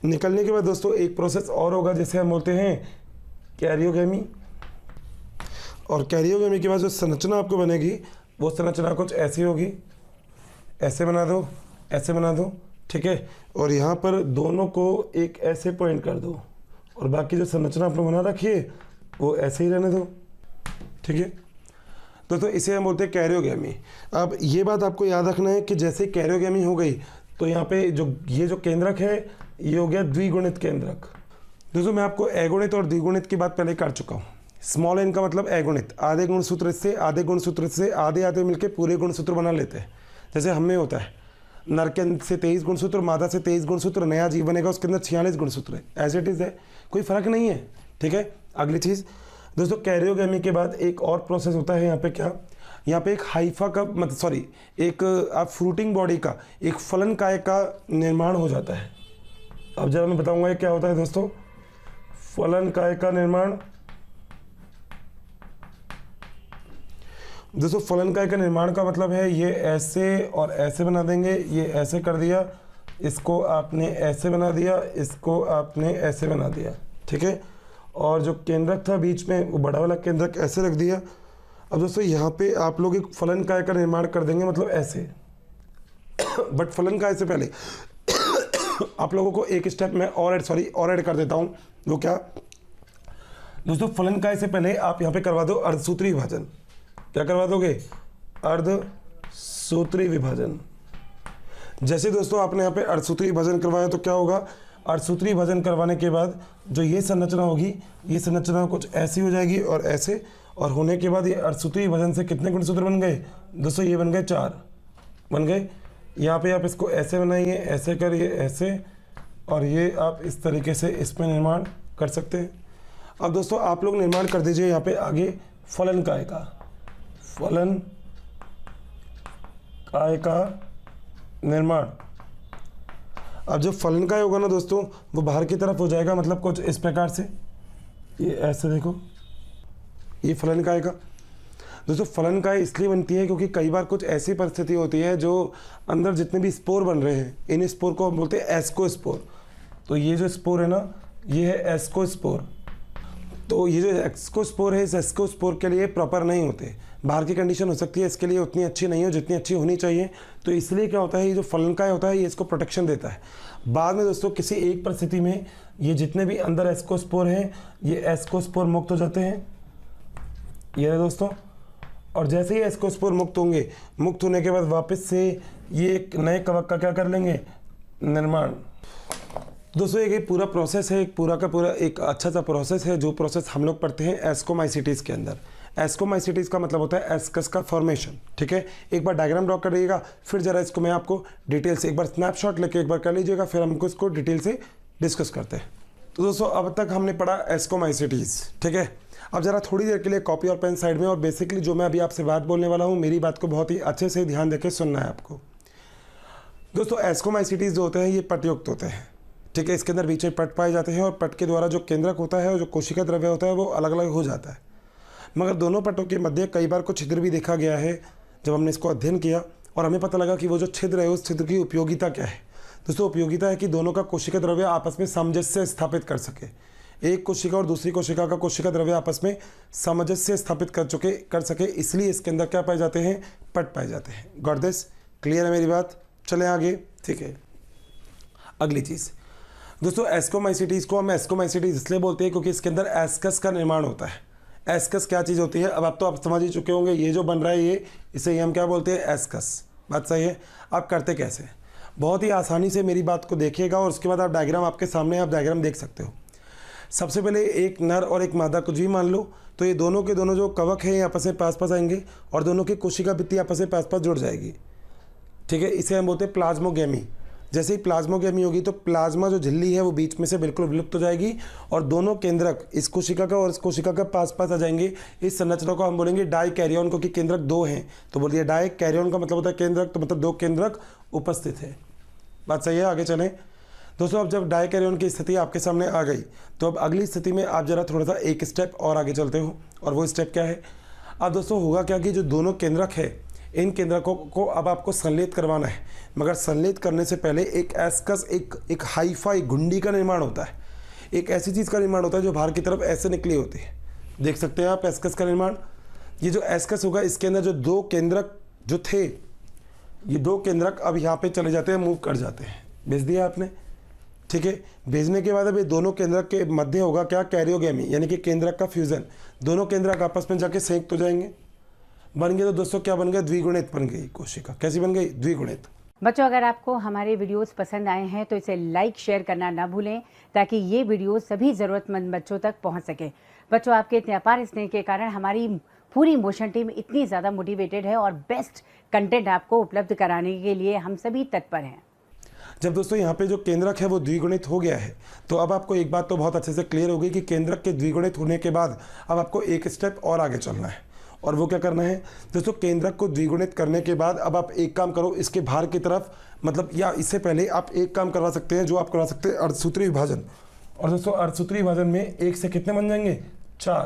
निकलने के बाद दोस्तों एक प्रोसेस और होगा जिसे हम बोलते हैं कैरियोगेमी। और कैरियोगेमी के बाद जो संरचना आपको बनेगी वो संरचना कुछ ऐसी होगी, ऐसे बना दो, ऐसे बना दो, ठीक है। और यहाँ पर दोनों को एक ऐसे पॉइंट कर दो और बाकी जो संरचना आपने बना रखी है वो ऐसे ही रहने दो, ठीक है। तो इसे हम बोलते हैं कैरियोगेमी। अब ये बात आपको याद रखना है कि जैसे कैरियोगेमी हो गई तो यहाँ पे ये जो केंद्रक है ये हो गया द्विगुणित केंद्रक। दोस्तों मैं आपको अगुणित और द्विगुणित की बात पहले कर चुका हूँ। स्मॉल एन का मतलब अगुणित, आधे गुणसूत्र से आधे गुणसूत्र से आधे आधे मिलकर पूरे गुणसूत्र बना लेते हैं। जैसे हमें होता है नर के अंदर से 23 गुणसूत्र, मादा से 23 गुणसूत्र, नया जीव बनेगा उसके अंदर 46 गुणसूत्र है, एज इट इज़ है, कोई फर्क नहीं है, ठीक है। अगली चीज़ दोस्तों कैरियोगेमी के बाद एक और प्रोसेस होता है यहाँ पे, क्या, यहाँ पे एक हाइफा का मतलब सॉरी एक आप फ्रूटिंग बॉडी का एक फलन काय का निर्माण हो जाता है। अब जब मैं बताऊंगा ये क्या होता है दोस्तों, फलन काय का निर्माण। दोस्तों फलन काय का निर्माण का मतलब है ये ऐसे और ऐसे बना देंगे, ये ऐसे कर दिया, इसको आपने ऐसे बना दिया, इसको आपने ऐसे बना दिया, ठीक है। और जो केंद्रक था बीच में वो बड़ा वाला केंद्रक ऐसे रख दिया। अब दोस्तों यहाँ पे आप लोग एक फलन काय का निर्माण कर देंगे, मतलब ऐसे। बट फलन काय से पहले आप लोगों को एक स्टेप में और ऐड कर देता हूँ। वो क्या दोस्तों, फलन काय से पहले आप यहाँ पे करवा दो अर्धसूत्री विभाजन। क्या करवा दोगे, अर्धसूत्री विभाजन। जैसे दोस्तों आपने यहाँ पे अर्धसूत्री विभाजन करवाया तो क्या होगा, अर्धसूत्री विभाजन करवाने के बाद जो ये संरचना होगी, ये संरचना कुछ ऐसी हो जाएगी और ऐसे, और होने के बाद ये अर्धसूत्री विभाजन से कितने गुणसूत्र बन गए दोस्तों, ये बन गए 4 बन गए। यहाँ पे आप इसको ऐसे बनाइए, ऐसे करिए, ऐसे, और ये आप इस तरीके से इसमें निर्माण कर सकते हैं। अब दोस्तों आप लोग निर्माण कर दीजिए यहाँ पे आगे फलन काय का, फलन काय का निर्माण। अब जो फलन काय होगा ना दोस्तों वो बाहर की तरफ हो जाएगा, मतलब कुछ इस प्रकार से, ये ऐसे देखो, ये फलन काय का। दोस्तों फलन काय इसलिए बनती है क्योंकि कई बार कुछ ऐसी परिस्थिति होती है जो अंदर जितने भी स्पोर बन रहे हैं, इन स्पोर को हम बोलते हैं एस्कोस्पोर। तो ये जो स्पोर है ना, ये है एस्कोस्पोर। तो ये जो एस्कोस्पोर है, इस एस्कोस्पोर के लिए प्रॉपर नहीं होते, बाहर की कंडीशन हो सकती है इसके लिए उतनी अच्छी नहीं हो जितनी अच्छी होनी चाहिए। तो इसलिए क्या होता है, ये जो फलन काय होता है ये इसको प्रोटेक्शन देता है। बाद में दोस्तों किसी एक परिस्थिति में ये जितने भी अंदर एस्कोस्पोर हैं ये एस्कोस्पोर मुक्त हो जाते हैं, ये है दोस्तों। और जैसे ही एस्कोस्पोर मुक्त होंगे, मुक्त होने के बाद वापस से ये एक नए कवक का क्या कर लेंगे, निर्माण। दोस्तों एक पूरा प्रोसेस है, एक पूरा का पूरा एक अच्छा सा प्रोसेस है, जो प्रोसेस हम लोग पढ़ते हैं एस्कोमाइसिटीज़ के अंदर। एस्कोमाइसिटीज़ का मतलब होता है एस्कस का फॉर्मेशन, ठीक है। एक बार डायग्राम ड्रॉ कर लीजिएगा, फिर जरा इसको मैं आपको डिटेल से एक बार स्नैपशॉट लेके एक बार कर लीजिएगा, फिर हमको इसको डिटेल से डिस्कस करते हैं। तो दोस्तों अब तक हमने पढ़ा एस्कोमाइसिटीज़, ठीक है। अब जरा थोड़ी देर के लिए कॉपी और पेन साइड में, और बेसिकली जो मैं अभी आपसे बात बोलने वाला हूँ मेरी बात को बहुत ही अच्छे से ध्यान देकर सुनना है आपको। दोस्तों एस्कोमाइसिटीज़ जो होते हैं ये पटयुक्त होते हैं, ठीक है। इसके अंदर बीच में पट पाए जाते हैं और पट के द्वारा जो केंद्रक होता है और जो कोशिका द्रव्य होता है वो अलग अलग हो जाता है। मगर दोनों पटों के मध्य कई बार कुछ छिद्र भी देखा गया है जब हमने इसको अध्ययन किया, और हमें पता लगा कि वो जो छिद्र है उस छिद्र की उपयोगिता क्या है। दोस्तों उपयोगिता है कि दोनों का कोशिका द्रव्य आपस में सामंजस्य स्थापित कर सके, एक कोशिका और दूसरी कोशिका का कोशिका द्रव्य आपस में सामंजस्य स्थापित कर सके, इसलिए इसके अंदर क्या पाए जाते हैं, पट पाए जाते हैं। गॉट दिस, क्लियर है मेरी बात, चलें आगे, ठीक है। अगली चीज़ दोस्तों, एस्कोमाइसिटीज़ को हम एस्कोमाइसिटीज़ इसलिए बोलते हैं क्योंकि इसके अंदर एस्कस का निर्माण होता है। एस्कस क्या चीज़ होती है, अब आप तो आप समझ ही चुके होंगे, ये जो बन रहा है ये, इसे हम क्या बोलते हैं, एस्कस। बात सही है। आप करते कैसे, बहुत ही आसानी से मेरी बात को देखिएगा और उसके बाद आप डायग्राम आपके सामने, आप डायग्राम देख सकते हो। सबसे पहले एक नर और एक मादा कुछ भी मान लो, तो ये दोनों के दोनों जो कवक है ये आपस में पास पास आएंगे और दोनों की कोशिका भित्ति आपस में पास पास जुड़ जाएगी। ठीक है, इसे हम बोलते हैं प्लाज्मोगेमी। जैसे ही प्लाज्मोगेमी होगी तो प्लाज्मा जो झिल्ली है वो बीच में से बिल्कुल विलुप्त हो जाएगी और दोनों केंद्रक इस कोशिका का और इस कोशिका का पास पास आ जाएंगे। इस संरचना को हम बोलेंगे डाइकैरियन, क्योंकि केंद्रक दो हैं तो बोलिए डाइकैरियन का मतलब होता है केंद्रक, तो मतलब दो केंद्रक उपस्थित है। बात सही है, आगे चलें दोस्तों। अब जब डाइकैरियन की स्थिति आपके सामने आ गई तो अब अगली स्थिति में आप जरा थोड़ा सा एक स्टेप और आगे चलते हो, और वो स्टेप क्या है। अब दोस्तों होगा क्या कि जो दोनों केंद्रक है इन केंद्रकों को अब आपको संलेत करवाना है, मगर संलेत करने से पहले एक एस्कस एक हाईफाई गुंडी का निर्माण होता है। एक ऐसी चीज़ का निर्माण होता है जो बाहर की तरफ ऐसे निकली होती है, देख सकते हैं आप एस्कस का निर्माण। ये जो एस्कस होगा इसके अंदर जो दो केंद्रक जो थे, ये दो केंद्रक अब यहाँ पे चले जाते हैं, मूव कर जाते हैं। भेज दिया आपने, ठीक है। भेजने के बाद अब ये दोनों केंद्रक के मध्य होगा क्या, कैरियोगेमी, यानी कि केंद्रक का फ्यूजन। दोनों केंद्रक आपस में जाके संयुक्त हो जाएंगे। बन गए तो दोस्तों क्या बन गया, द्विगुणित बन गई कोशिका। कैसी बन गई, द्विगुणित। बच्चों अगर आपको हमारे वीडियोस पसंद आए हैं तो इसे लाइक शेयर करना ना भूलें, ताकि ये वीडियो सभी ज़रूरतमंद बच्चों तक पहुंच सके। बच्चों आपके इतने अपार स्नेह के कारण हमारी पूरी मोशन टीम इतनी ज़्यादा मोटिवेटेड है और बेस्ट कंटेंट आपको उपलब्ध कराने के लिए हम सभी तत्पर हैं। जब दोस्तों यहाँ पे जो केंद्रक है वो द्विगुणित हो गया है तो अब आपको एक बात तो बहुत अच्छे से क्लियर हो गई कि केंद्रक के द्विगुणित होने के बाद अब आपको एक स्टेप और आगे चलना है। और वो क्या करना है दोस्तों, केंद्रक को द्विगुणित करने के बाद अब आप एक काम करो, इसके बाहर की तरफ मतलब या इससे पहले आप एक काम करवा सकते हैं जो आप करवा सकते हैं, अर्धसूत्री विभाजन। और दोस्तों अर्धसूत्री विभाजन में एक से कितने बन जाएंगे, 4।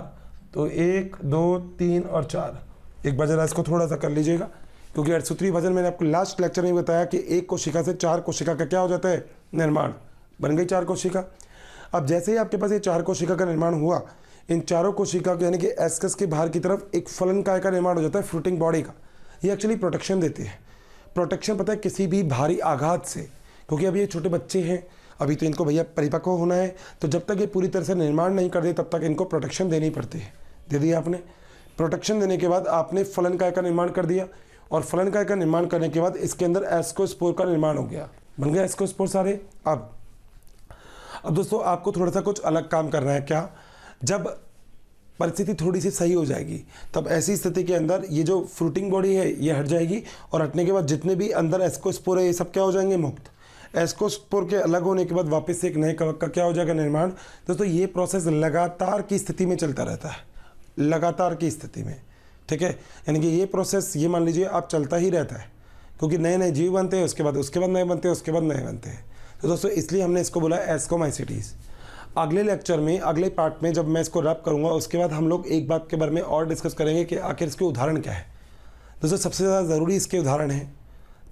तो 1 2 3 और 4। एक बार जरा इसको थोड़ा सा कर लीजिएगा, क्योंकि अर्धसूत्री विभाजन मैंने आपको लास्ट लेक्चर में बताया कि एक कोशिका से 4 कोशिका का क्या हो जाता है, निर्माण। बन गई 4 कोशिका। अब जैसे ही आपके पास ये 4 कोशिका का निर्माण हुआ, इन चारों कोशिका के यानी कि एस्कस के बाहर की तरफ एक फलनकाय का निर्माण हो जाता है, फ्रूटिंग बॉडी का। ये एक्चुअली प्रोटेक्शन देती है। प्रोटेक्शन पता है किसी भी भारी आघात से, क्योंकि अभी ये छोटे बच्चे हैं, अभी तो इनको भैया परिपक्व होना है, तो जब तक ये पूरी तरह से निर्माण नहीं कर दे तब तक इनको प्रोटेक्शन देनी पड़ती है। दे दिया आपने। प्रोटेक्शन देने के बाद आपने फलनकाय का निर्माण कर दिया, और फलनकाय का निर्माण करने के बाद इसके अंदर एस्कोस्पोर का निर्माण हो गया। बन गया एस्कोस्पोर सारे। अब दोस्तों आपको थोड़ा सा कुछ अलग काम करना है। क्या, जब परिस्थिति थोड़ी सी सही हो जाएगी तब ऐसी स्थिति के अंदर ये जो फ्रूटिंग बॉडी है ये हट जाएगी, और हटने के बाद जितने भी अंदर एस्कोस्पोर है ये सब क्या हो जाएंगे, मुक्त। एस्कोस्पोर के अलग होने के बाद वापस से एक नए कवक का क्या हो जाएगा, निर्माण। दोस्तों ये प्रोसेस लगातार की स्थिति में चलता रहता है, लगातार की स्थिति में, ठीक है। यानी कि ये प्रोसेस ये मान लीजिए आप चलता ही रहता है, क्योंकि नए नए जीव बनते हैं, उसके बाद नए बनते हैं, उसके बाद नए बनते हैं। तो दोस्तों इसलिए हमने इसको बोला एस्कोमाइसिटीज़। अगले लेक्चर में, अगले पार्ट में जब मैं इसको रैप करूंगा उसके बाद हम लोग एक बात के बारे में और डिस्कस करेंगे कि आखिर इसके उदाहरण क्या है। दोस्तों सबसे ज़्यादा ज़रूरी इसके उदाहरण हैं,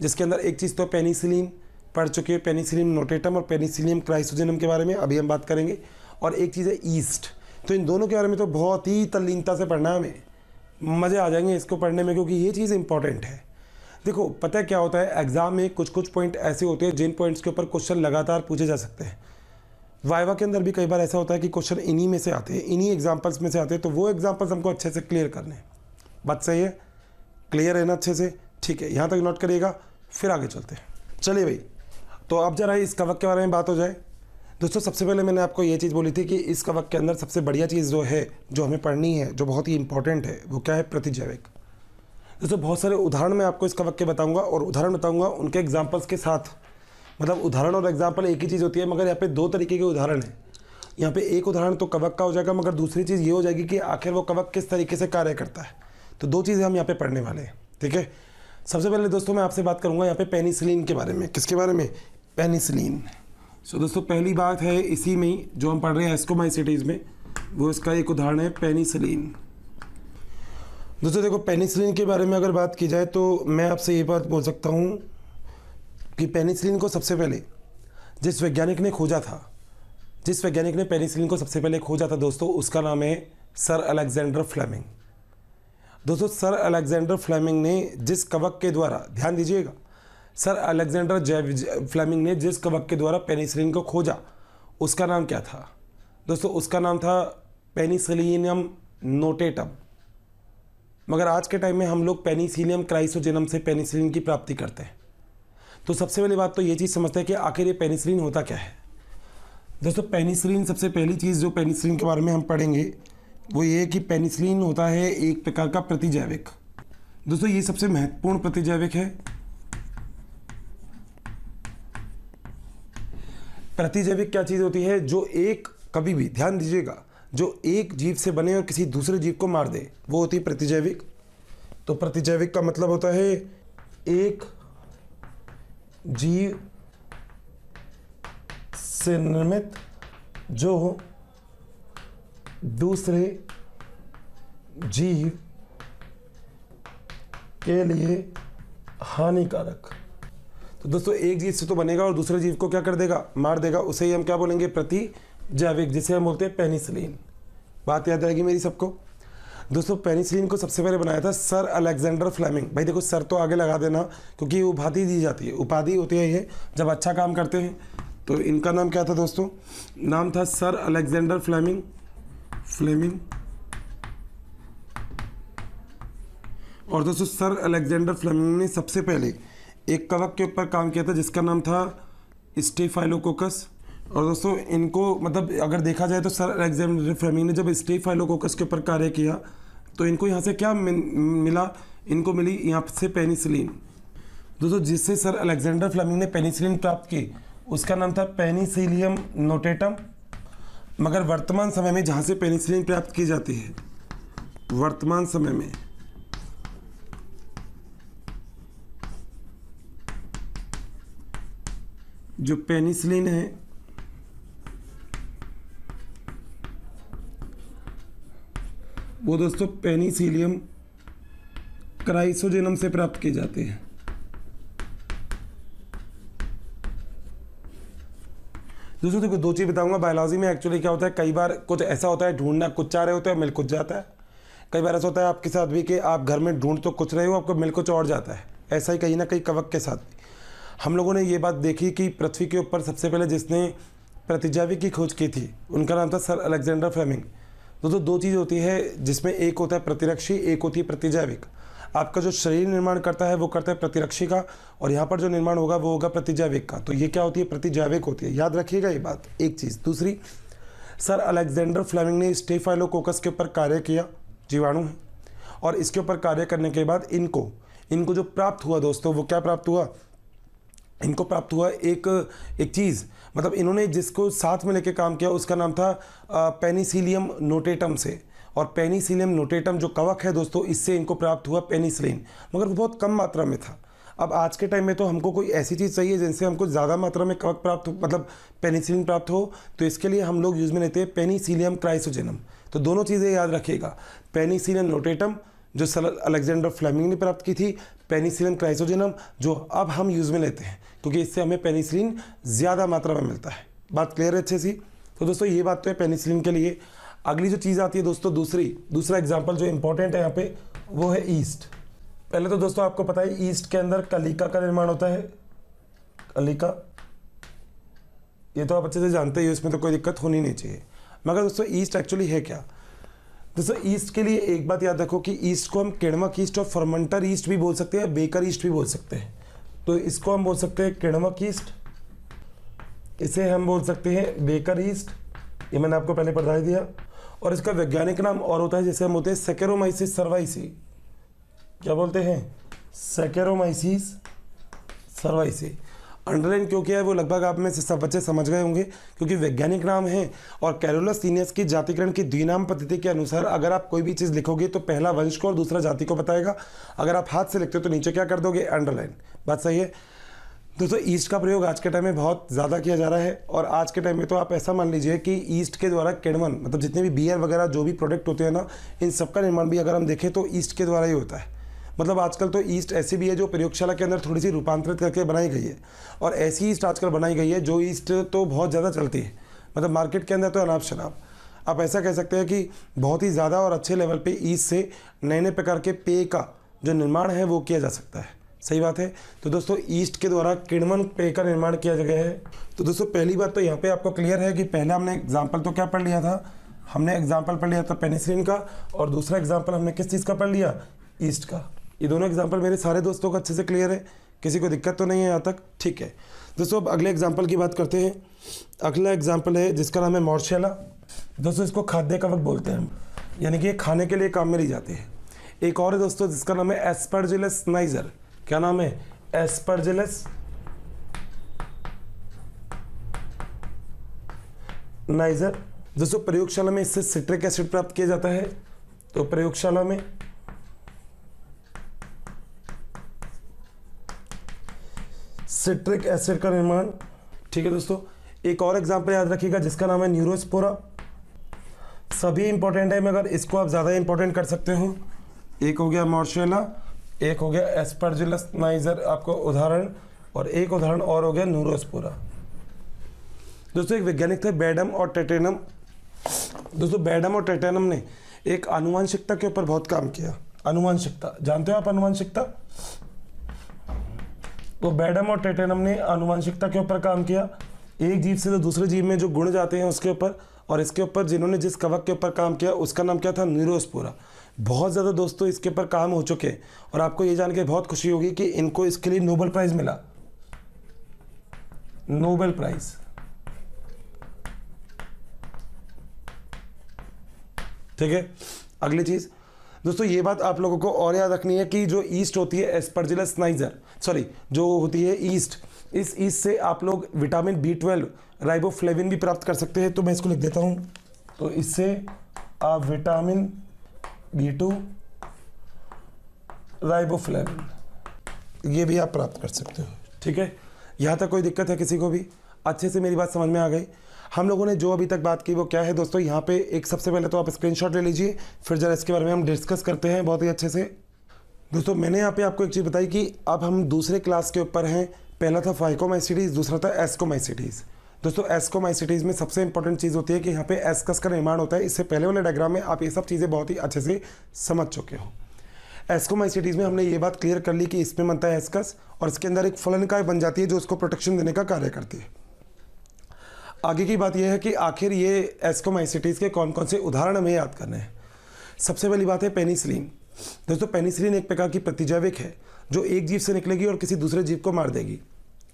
जिसके अंदर एक चीज़ तो पेनिसिलिन पढ़ चुके हैं, पेनिसिलिन नोटेटम और पेनिसिलियम क्राइसोजेनम के बारे में अभी हम बात करेंगे, और एक चीज़ है ईस्ट। तो इन दोनों के बारे में तो बहुत ही तल्लीनता से पढ़ना है, हमें मज़े आ जाएंगे इसको पढ़ने में, क्योंकि ये चीज़ इंपॉर्टेंट है। देखो पता है क्या होता है, एग्जाम में कुछ पॉइंट ऐसे होते हैं जिन पॉइंट्स के ऊपर क्वेश्चन लगातार पूछे जा सकते हैं। वाइवा के अंदर भी कई बार ऐसा होता है कि क्वेश्चन इन्हीं में से आते हैं, इन्हीं एग्जाम्पल्स में से आते हैं, तो वो एग्जाम्पल्स हमको अच्छे से क्लियर करने हैं। बात सही है, क्लियर है ना अच्छे से, ठीक है। यहाँ तक नोट करिएगा, फिर आगे चलते हैं। चलिए भाई, तो अब जरा इस कवक के बारे में बात हो जाए। दोस्तों सबसे पहले मैंने आपको ये चीज़ बोली थी कि इस कवक के अंदर सबसे बढ़िया चीज़ जो है, जो हमें पढ़नी है, जो बहुत ही इंपॉर्टेंट है, वो क्या है, प्रतिजैविक। दोस्तों बहुत सारे उदाहरण मैं आपको इस कवक के बताऊंगा, और उदाहरण बताऊंगा उनके एग्जाम्पल्स के साथ। मतलब उदाहरण और एग्जाम्पल एक ही चीज़ होती है, मगर यहाँ पे 2 तरीके के उदाहरण हैं। यहाँ पे एक उदाहरण तो कवक का हो जाएगा, मगर दूसरी चीज़ ये हो जाएगी कि आखिर वो कवक किस तरीके से कार्य करता है। तो 2 चीज़ें हम यहाँ पे पढ़ने वाले हैं, ठीक है। सबसे पहले दोस्तों मैं आपसे बात करूँगा यहाँ पे पेनिसिलिन के बारे में। किसके बारे में, पेनिसिलिन। सो दोस्तों पहली बात है इसी में ही जो हम पढ़ रहे हैं एस्कोमाइसिटीज़ में, वो इसका एक उदाहरण है पेनिसिलिन। दोस्तों देखो पेनिसिलिन के बारे में अगर बात की जाए तो मैं आपसे ये बात बोल सकता हूँ कि पेनिसिलिन को सबसे पहले जिस वैज्ञानिक ने खोजा था, जिस वैज्ञानिक ने पेनिसिलिन को सबसे पहले खोजा था दोस्तों, उसका नाम है सर अलेक्जेंडर फ्लेमिंग। दोस्तों सर अलेक्जेंडर फ्लेमिंग ने जिस कवक के द्वारा, ध्यान दीजिएगा, सर अलेक्जेंडर फ्लेमिंग ने जिस कवक के द्वारा पेनिसिलिन को खोजा उसका नाम क्या था दोस्तों, उसका नाम था पेनिसिलियम नोटेटम। मगर आज के टाइम में हम लोग पेनिसिलियम क्राइसोजेनम से पेनिसिलिन की प्राप्ति करते हैं। तो सबसे पहली बात तो ये चीज़ समझते हैं कि आखिर ये पेनिसिलिन होता क्या है। दोस्तों पेनिसिलिन, सबसे पहली चीज़ जो पेनिसिलिन के बारे में हम पढ़ेंगे वो ये है कि पेनिसिलिन होता है एक प्रकार का प्रतिजैविक। दोस्तों ये सबसे महत्वपूर्ण प्रतिजैविक है, प्रतिजैविक क्या चीज़ होती है? जो एक, कभी भी ध्यान दीजिएगा, जो एक जीव से बने और किसी दूसरे जीव को मार दे, वो होती है प्रतिजैविक। तो प्रतिजैविक का मतलब होता है एक जीव से निर्मित जो दूसरे जीव के लिए हानिकारक। तो दोस्तों एक जीव से तो बनेगा और दूसरे जीव को क्या कर देगा? मार देगा। उसे ही हम क्या बोलेंगे? प्रतिजैविक, जिसे हम बोलते हैं पेनिसिलिन। बात याद रहेगी मेरी सबको? दोस्तों पेनिसिलिन को सबसे पहले बनाया था सर अलेक्जेंडर फ्लेमिंग। भाई देखो सर तो आगे लगा देना क्योंकि उपाधि दी जाती है, उपाधि होती है ये जब अच्छा काम करते हैं। तो इनका नाम क्या था दोस्तों? नाम था सर अलेक्जेंडर फ्लेमिंग। और दोस्तों सर अलेक्जेंडर फ्लेमिंग ने सबसे पहले एक कवक के ऊपर काम किया था जिसका नाम था स्टेफाइलोकोकस। और दोस्तों इनको मतलब अगर देखा जाए तो सर अलेक्जेंडर फ्लेमिंग ने जब स्टेफाइलोकोकस के ऊपर कार्य किया तो इनको यहाँ से क्या मिला? इनको मिली यहाँ से पेनिसिलिन। दोस्तों जिससे सर अलेक्जेंडर फ्लेमिंग ने पेनिसिलिन प्राप्त की उसका नाम था पेनिसिलियम नोटेटम। मगर वर्तमान समय में जहाँ से पेनिसिलिन प्राप्त की जाती है, वर्तमान समय में जो पेनिसिलिन है वो दोस्तों पेनिसिलियम क्राइसोजेनम से प्राप्त किए जाते हैं। दोस्तों देखो दो चीज़ बताऊंगा। बायोलॉजी में एक्चुअली क्या होता है, कई बार कुछ ऐसा होता है ढूंढना कुछ चाह रहे होते हैं, मिल कुछ जाता है। कई बार ऐसा होता है आपके साथ भी कि आप घर में ढूंढ तो कुछ रहे हो, आपको मिल कुछ और जाता है। ऐसा ही कहीं ना कहीं कवक के साथ भी हम लोगों ने ये बात देखी कि पृथ्वी के ऊपर सबसे पहले जिसने प्रतिजैविक की खोज की थी उनका नाम था सर अलेक्जेंडर फ्लेमिंग। दोस्तों दो चीज़ होती है जिसमें एक होता है प्रतिरक्षी, एक होती है प्रतिजैविक। आपका जो शरीर निर्माण करता है वो करता है प्रतिरक्षी का, और यहाँ पर जो निर्माण होगा वो होगा प्रतिजैविक का। तो ये क्या होती है? प्रतिजैविक होती है। याद रखिएगा ये बात, एक चीज़। दूसरी, सर अलेक्जेंडर फ्लेमिंग ने स्टेफाइलोकोकस के ऊपर कार्य किया, जीवाणु है, और इसके ऊपर कार्य करने के बाद इनको जो प्राप्त हुआ दोस्तों, वो क्या प्राप्त हुआ? इनको प्राप्त हुआ एक चीज़, मतलब इन्होंने जिसको साथ में लेके काम किया उसका नाम था पेनिसिलियम नोटेटम से। और पेनिसिलियम नोटेटम जो कवक है दोस्तों, इससे इनको प्राप्त हुआ पेनिसिलिन, मगर वो बहुत कम मात्रा में था। अब आज के टाइम में तो हमको कोई ऐसी चीज़ चाहिए जिनसे हमको ज़्यादा मात्रा में कवक प्राप्त हो, मतलब पेनिसिलिन प्राप्त हो, तो इसके लिए हम लोग यूज़ में लेते हैं पेनिसिलियम क्राइसोजेनम। तो दोनों चीज़ें याद रखिएगा, पेनिसिलियम नोटेटम जो सर अलेक्जेंडर फ्लेमिंग ने प्राप्त की थी, पेनिसिलियम क्राइसोजेनम जो अब हम यूज़ में लेते हैं क्योंकि इससे हमें पेनिसिलिन ज़्यादा मात्रा में मिलता है। बात क्लियर है अच्छे सी? तो दोस्तों ये बात तो है पेनिसिलिन के लिए। अगली जो चीज़ आती है दोस्तों, दूसरा एग्जाम्पल जो इंपॉर्टेंट है यहाँ पे वो है ईस्ट। पहले तो दोस्तों आपको पता है ईस्ट के अंदर कलिका का निर्माण होता है। कलिका, ये तो आप अच्छे से जानते ही हो, इसमें तो कोई दिक्कत होनी नहीं चाहिए। मगर दोस्तों ईस्ट एक्चुअली है क्या? दोस्तों ईस्ट के लिए एक बात याद रखो कि ईस्ट को हम किण्वक ईस्ट और फर्मेंटर ईस्ट भी बोल सकते हैं, बेकर ईस्ट भी बोल सकते हैं। तो इसको हम बोल सकते हैं किण्वक ईस्ट, इसे हम बोल सकते हैं बेकर ईस्ट, ये मैंने आपको पहले बता दिया। और इसका वैज्ञानिक नाम और होता है, जैसे हम होते हैं सैकेरोमाइसिस सर्वाइसी। क्या बोलते हैं? सैकेरोमाइसिस सर्वाइसी। अंडरलाइन क्यों किया है वो लगभग आप में से सब बच्चे समझ गए होंगे, क्योंकि वैज्ञानिक नाम है। और कैरोलस सीनियस की जातिकरण की द्विनाम पद्धति के अनुसार अगर आप कोई भी चीज़ लिखोगे तो पहला वंश को और दूसरा जाति को बताएगा। अगर आप हाथ से लिखते हो तो नीचे क्या कर दोगे? अंडरलाइन। बात सही है दोस्तों। ईस्ट का प्रयोग आज के टाइम में बहुत ज़्यादा किया जा रहा है, और आज के टाइम में तो आप ऐसा मान लीजिए कि ईस्ट के द्वारा किण्वन, मतलब जितने भी बियर वगैरह जो भी प्रोडक्ट होते हैं ना, इन सबका निर्माण भी अगर हम देखें तो ईस्ट के द्वारा ही होता है। मतलब आजकल तो ईस्ट ऐसी भी है जो प्रयोगशाला के अंदर थोड़ी सी रूपांतरित करके बनाई गई है, और ऐसी ईस्ट आजकल बनाई गई है जो ईस्ट तो बहुत ज़्यादा चलती है, मतलब मार्केट के अंदर तो अनाप शनाप। आप ऐसा कह सकते हैं कि बहुत ही ज़्यादा और अच्छे लेवल पे ईस्ट से नए नए प्रकार के पेय का जो निर्माण है वो किया जा सकता है। सही बात है। तो दोस्तों ईस्ट के द्वारा किण्वन पेय का निर्माण किया गया है। तो दोस्तों पहली बात तो यहाँ पे आपको क्लियर है कि पहले हमने एग्जाम्पल तो क्या पढ़ लिया था? हमने एग्जाम्पल पढ़ लिया था पेनिसिलिन का, और दूसरा एग्जाम्पल हमने किस चीज़ का पढ़ लिया? ईस्ट का। ये दोनों एग्जाम्पल मेरे सारे दोस्तों को अच्छे से क्लियर है, किसी को दिक्कत तो नहीं है यहाँ तक? ठीक है दोस्तों, अब अगले एग्जाम्पल की बात करते हैं। अगला एग्जाम्पल है जिसका नाम है मॉर्शेला। दोस्तों इसको खाद्य कवक बोलते हैं हम, यानी कि ये खाने के लिए काम में ली जाती है। एक और है दोस्तों जिसका नाम है एस्परजिलस नाइजर। क्या नाम है? Aspergillus niger. दोस्तों प्रयोगशाला में इससे सिट्रिक एसिड प्राप्त किया जाता है, तो प्रयोगशाला में सिट्रिक एसिड का निर्माण। ठीक है दोस्तों, एक और एग्जांपल याद रखिएगा जिसका नाम है न्यूरोस्पोरा। सभी इंपॉर्टेंट है मगर इसको आप ज़्यादा इंपॉर्टेंट कर सकते हो। एक हो गया मॉर्शेला, एक हो गया एस्परजिलस नाइजर आपको उदाहरण, और एक उदाहरण और हो गया न्यूरोस्पोरा। दोस्तों एक वैज्ञानिक थे बेडम और टेटेनम। दोस्तों बेडम और टेटेनम ने एक आनुवंशिकता के ऊपर बहुत काम किया। आनुवंशिकता जानते हो आप? आनुवंशिकता, तो बेडम और टेटेनम ने आनुवंशिकता के ऊपर काम किया, एक जीव से तो दूसरे जीव में जो गुण जाते हैं उसके ऊपर। और इसके ऊपर जिन्होंने जिस कवक के ऊपर काम किया उसका नाम क्या था? न्यूरोस्पोरा। बहुत ज़्यादा दोस्तों इसके ऊपर काम हो चुके हैं, और आपको ये जान के बहुत खुशी होगी कि इनको इसके लिए नोबेल प्राइज मिला, नोबेल प्राइज। ठीक है, अगली चीज दोस्तों ये बात आप लोगों को और याद रखनी है कि जो ईस्ट होती है एस्परजिलस नाइजर, सॉरी जो होती है ईस्ट, इस ईस्ट से आप लोग विटामिन B12 राइबोफ्लेविन भी प्राप्त कर सकते हैं। तो मैं इसको लिख देता हूं, तो इससे आप विटामिन B2 राइबोफ्लेविन ये भी आप प्राप्त कर सकते हो। ठीक है, यहाँ तक कोई दिक्कत है किसी को भी? अच्छे से मेरी बात समझ में आ गई? हम लोगों ने जो अभी तक बात की वो क्या है दोस्तों? यहाँ पे एक सबसे पहले तो आप स्क्रीनशॉट ले लीजिए, फिर जरा इसके बारे में हम डिस्कस करते हैं बहुत ही अच्छे से। दोस्तों मैंने यहाँ पे आपको एक चीज़ बताई कि अब हम दूसरे क्लास के ऊपर हैं। पहला था फाइकोमाइसिटीज़, दूसरा था एस्कोमाइसिटीज़। दोस्तों एस्कोमाइसिटीज़ में सबसे इंपॉर्टेंट चीज़ होती है कि यहाँ पे एस्कस का निर्माण होता है। इससे पहले वाले डायग्राम में आप ये सब चीज़ें बहुत ही अच्छे से समझ चुके हो। एस्कोमाइसिटीज़ में हमने ये बात क्लियर कर ली कि इसमें बनता है एस्कस, और इसके अंदर एक फलनकाय बन जाती है जो उसको प्रोटेक्शन देने का कार्य करती है। आगे की बात यह है कि आखिर ये एस्कोमाइसिटीज़ के कौन कौन से उदाहरण हमें याद करने हैं। सबसे पहली बात है पेनिसिलिन। दोस्तों पेनिसिलिन एक प्रकार की प्रतिजैविक है जो एक जीव से निकलेगी और किसी दूसरे जीव को मार देगी।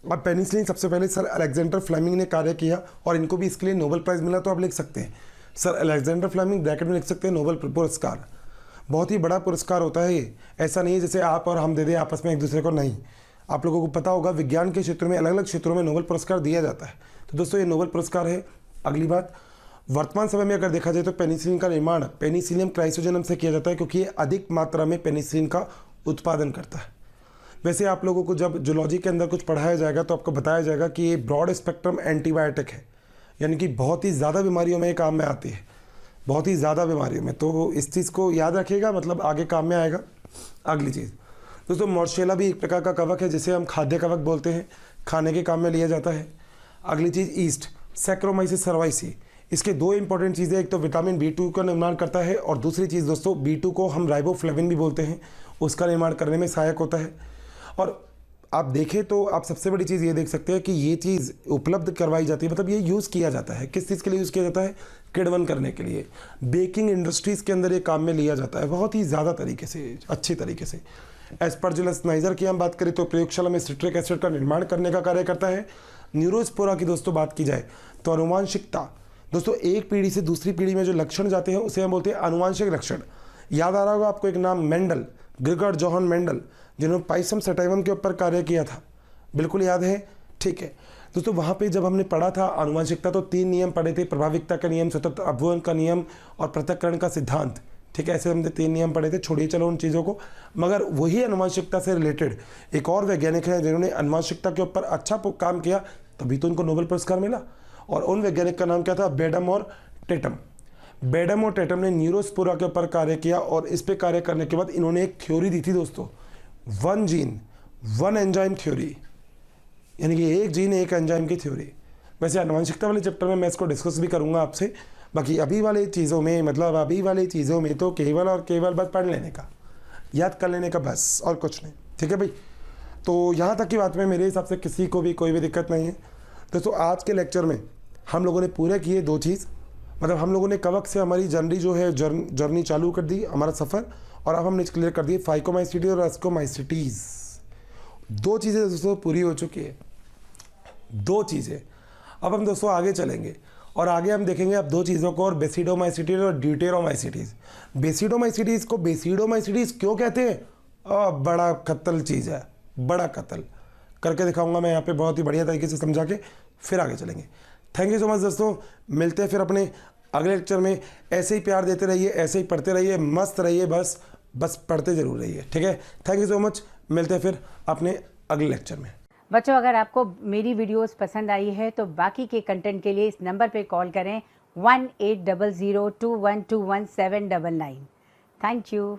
अब पेनिसिलिन सबसे पहले सर अलेक्जेंडर फ्लेमिंग ने कार्य किया, और इनको भी इसके लिए नोबेल प्राइज़ मिला। तो आप लिख सकते हैं सर अलेक्जेंडर फ्लेमिंग, ब्रैकेट में लिख सकते हैं नोबेल पुरस्कार। बहुत ही बड़ा पुरस्कार होता है ये, ऐसा नहीं है जैसे आप और हम दे दें आपस में एक दूसरे को, नहीं। आप लोगों को पता होगा विज्ञान के क्षेत्र में अलग अलग क्षेत्रों में नोबेल पुरस्कार दिया जाता है। तो दोस्तों ये नोबेल पुरस्कार है। अगली बात, वर्तमान समय में अगर देखा जाए तो पेनिसिलिन का निर्माण पेनिसिलियम क्राइसोजेनम से किया जाता है, क्योंकि ये अधिक मात्रा में पेनिसिलिन का उत्पादन करता है। वैसे आप लोगों को जब जूलॉजी के अंदर कुछ पढ़ाया जाएगा तो आपको बताया जाएगा कि ये ब्रॉड स्पेक्ट्रम एंटीबायोटिक है, यानी कि बहुत ही ज़्यादा बीमारियों में ये काम में आती है, बहुत ही ज़्यादा बीमारियों में। तो इस चीज़ को याद रखिएगा, मतलब आगे काम में आएगा। अगली चीज़ दोस्तों, मॉर्शेला भी एक प्रकार का कवक है जिसे हम खाद्य कवक बोलते हैं, खाने के काम में लिया जाता है। अगली चीज़ ईस्ट, सैक्रोमाइसिस सर्वाइसी। इसके दो इंपॉर्टेंट चीज़ें, एक तो विटामिन B2 का निर्माण करता है, और दूसरी चीज़ दोस्तों B2 को हम राइबोफ्लेविन भी बोलते हैं, उसका निर्माण करने में सहायक होता है। और आप देखें तो आप सबसे बड़ी चीज़ ये देख सकते हैं कि ये चीज़ उपलब्ध करवाई जाती है, मतलब ये यूज़ किया जाता है। किस चीज़ के लिए यूज़ किया जाता है? किण्वन करने के लिए, बेकिंग इंडस्ट्रीज़ के अंदर ये काम में लिया जाता है बहुत ही ज़्यादा तरीके से, अच्छी तरीके से। एस्परजिलस नाइजर की हम बात करें तो प्रयोगशाला में सिट्रिक एसिड का निर्माण करने का कार्य करता है। न्यूरोस्पोरा की दोस्तों बात की जाए तो आनुवांशिकता, दोस्तों एक पीढ़ी से दूसरी पीढ़ी में जो लक्षण जाते हैं उसे हम बोलते हैं आनुवांशिक लक्षण। याद आ रहा होगा आपको एक नाम, मेंडल, ग्रिगोर जोहान मेंडल, जिन्होंने पाइसम सटाइवम के ऊपर कार्य किया था, बिल्कुल याद है? ठीक है दोस्तों, वहाँ पे जब हमने पढ़ा था आनुवांशिकता तो 3 नियम पढ़े थे, प्रभाविकता का नियम, सतत अपव्यय का नियम और पृथक्करण का सिद्धांत। ठीक है, ऐसे हमने 3 नियम पढ़े थे, छोड़िए चलो उन चीज़ों को। मगर वही आनुवांशिकता से रिलेटेड एक और वैज्ञानिक है जिन्होंने आनुवांशिकता के ऊपर अच्छा काम किया, तभी तो उनको नोबेल पुरस्कार मिला। और उन वैज्ञानिक का नाम क्या था? बेडम और टेटम। बेडम और टेटम ने न्यूरोस्पोरा के ऊपर कार्य किया, और इस पे कार्य करने के बाद इन्होंने एक थ्योरी दी थी दोस्तों, 1 जीन 1 एंजाइम थ्योरी, यानी कि एक जीन एक एंजाइम की थ्योरी। वैसे आनुवंशिकता वाले चैप्टर में मैं इसको डिस्कस भी करूंगा आपसे। बाकी अभी वाले चीज़ों में, मतलब अभी वाली चीज़ों में तो केवल और केवल बस पढ़ लेने का, याद कर लेने का, बस और कुछ नहीं। ठीक है भाई, तो यहाँ तक की बात में मेरे हिसाब से किसी को भी कोई भी दिक्कत नहीं है। दोस्तों आज के लेक्चर में हम लोगों ने पूरे किए 2 चीज़, मतलब हम लोगों ने कवक से हमारी जर्नी जो है जर्नी चालू कर दी, हमारा सफ़र, और अब हमने क्लियर कर दिए फाइकोमाइसिटी और एस्कोमाइसिटीज़। 2 चीज़ें दोस्तों पूरी हो चुकी है, 2 चीज़ें। अब हम दोस्तों आगे चलेंगे और आगे हम देखेंगे अब 2 चीज़ों को, और बेसिडोमाइसिटीज और ड्यूटेरोमाइसिटीज़। बेसिडोमाइसिटीज़ को बेसिडोमाइसिटीज़ क्यों कहते हैं? बड़ा कत्ल चीज़ है, बड़ा कत्ल करके दिखाऊंगा मैं यहाँ पे बहुत ही बढ़िया तरीके से समझा के, फिर आगे चलेंगे। थैंक यू सो मच दोस्तों, मिलते हैं फिर अपने अगले लेक्चर में। ऐसे ही प्यार देते रहिए, ऐसे ही पढ़ते रहिए, मस्त रहिए, बस पढ़ते जरूर रहिए, ठीक है। थैंक यू सो मच, मिलते हैं फिर अपने अगले लेक्चर में। बच्चों, अगर आपको मेरी वीडियोस पसंद आई है तो बाकी के कंटेंट के लिए इस नंबर पे कॉल करें 180021217999। Thank you.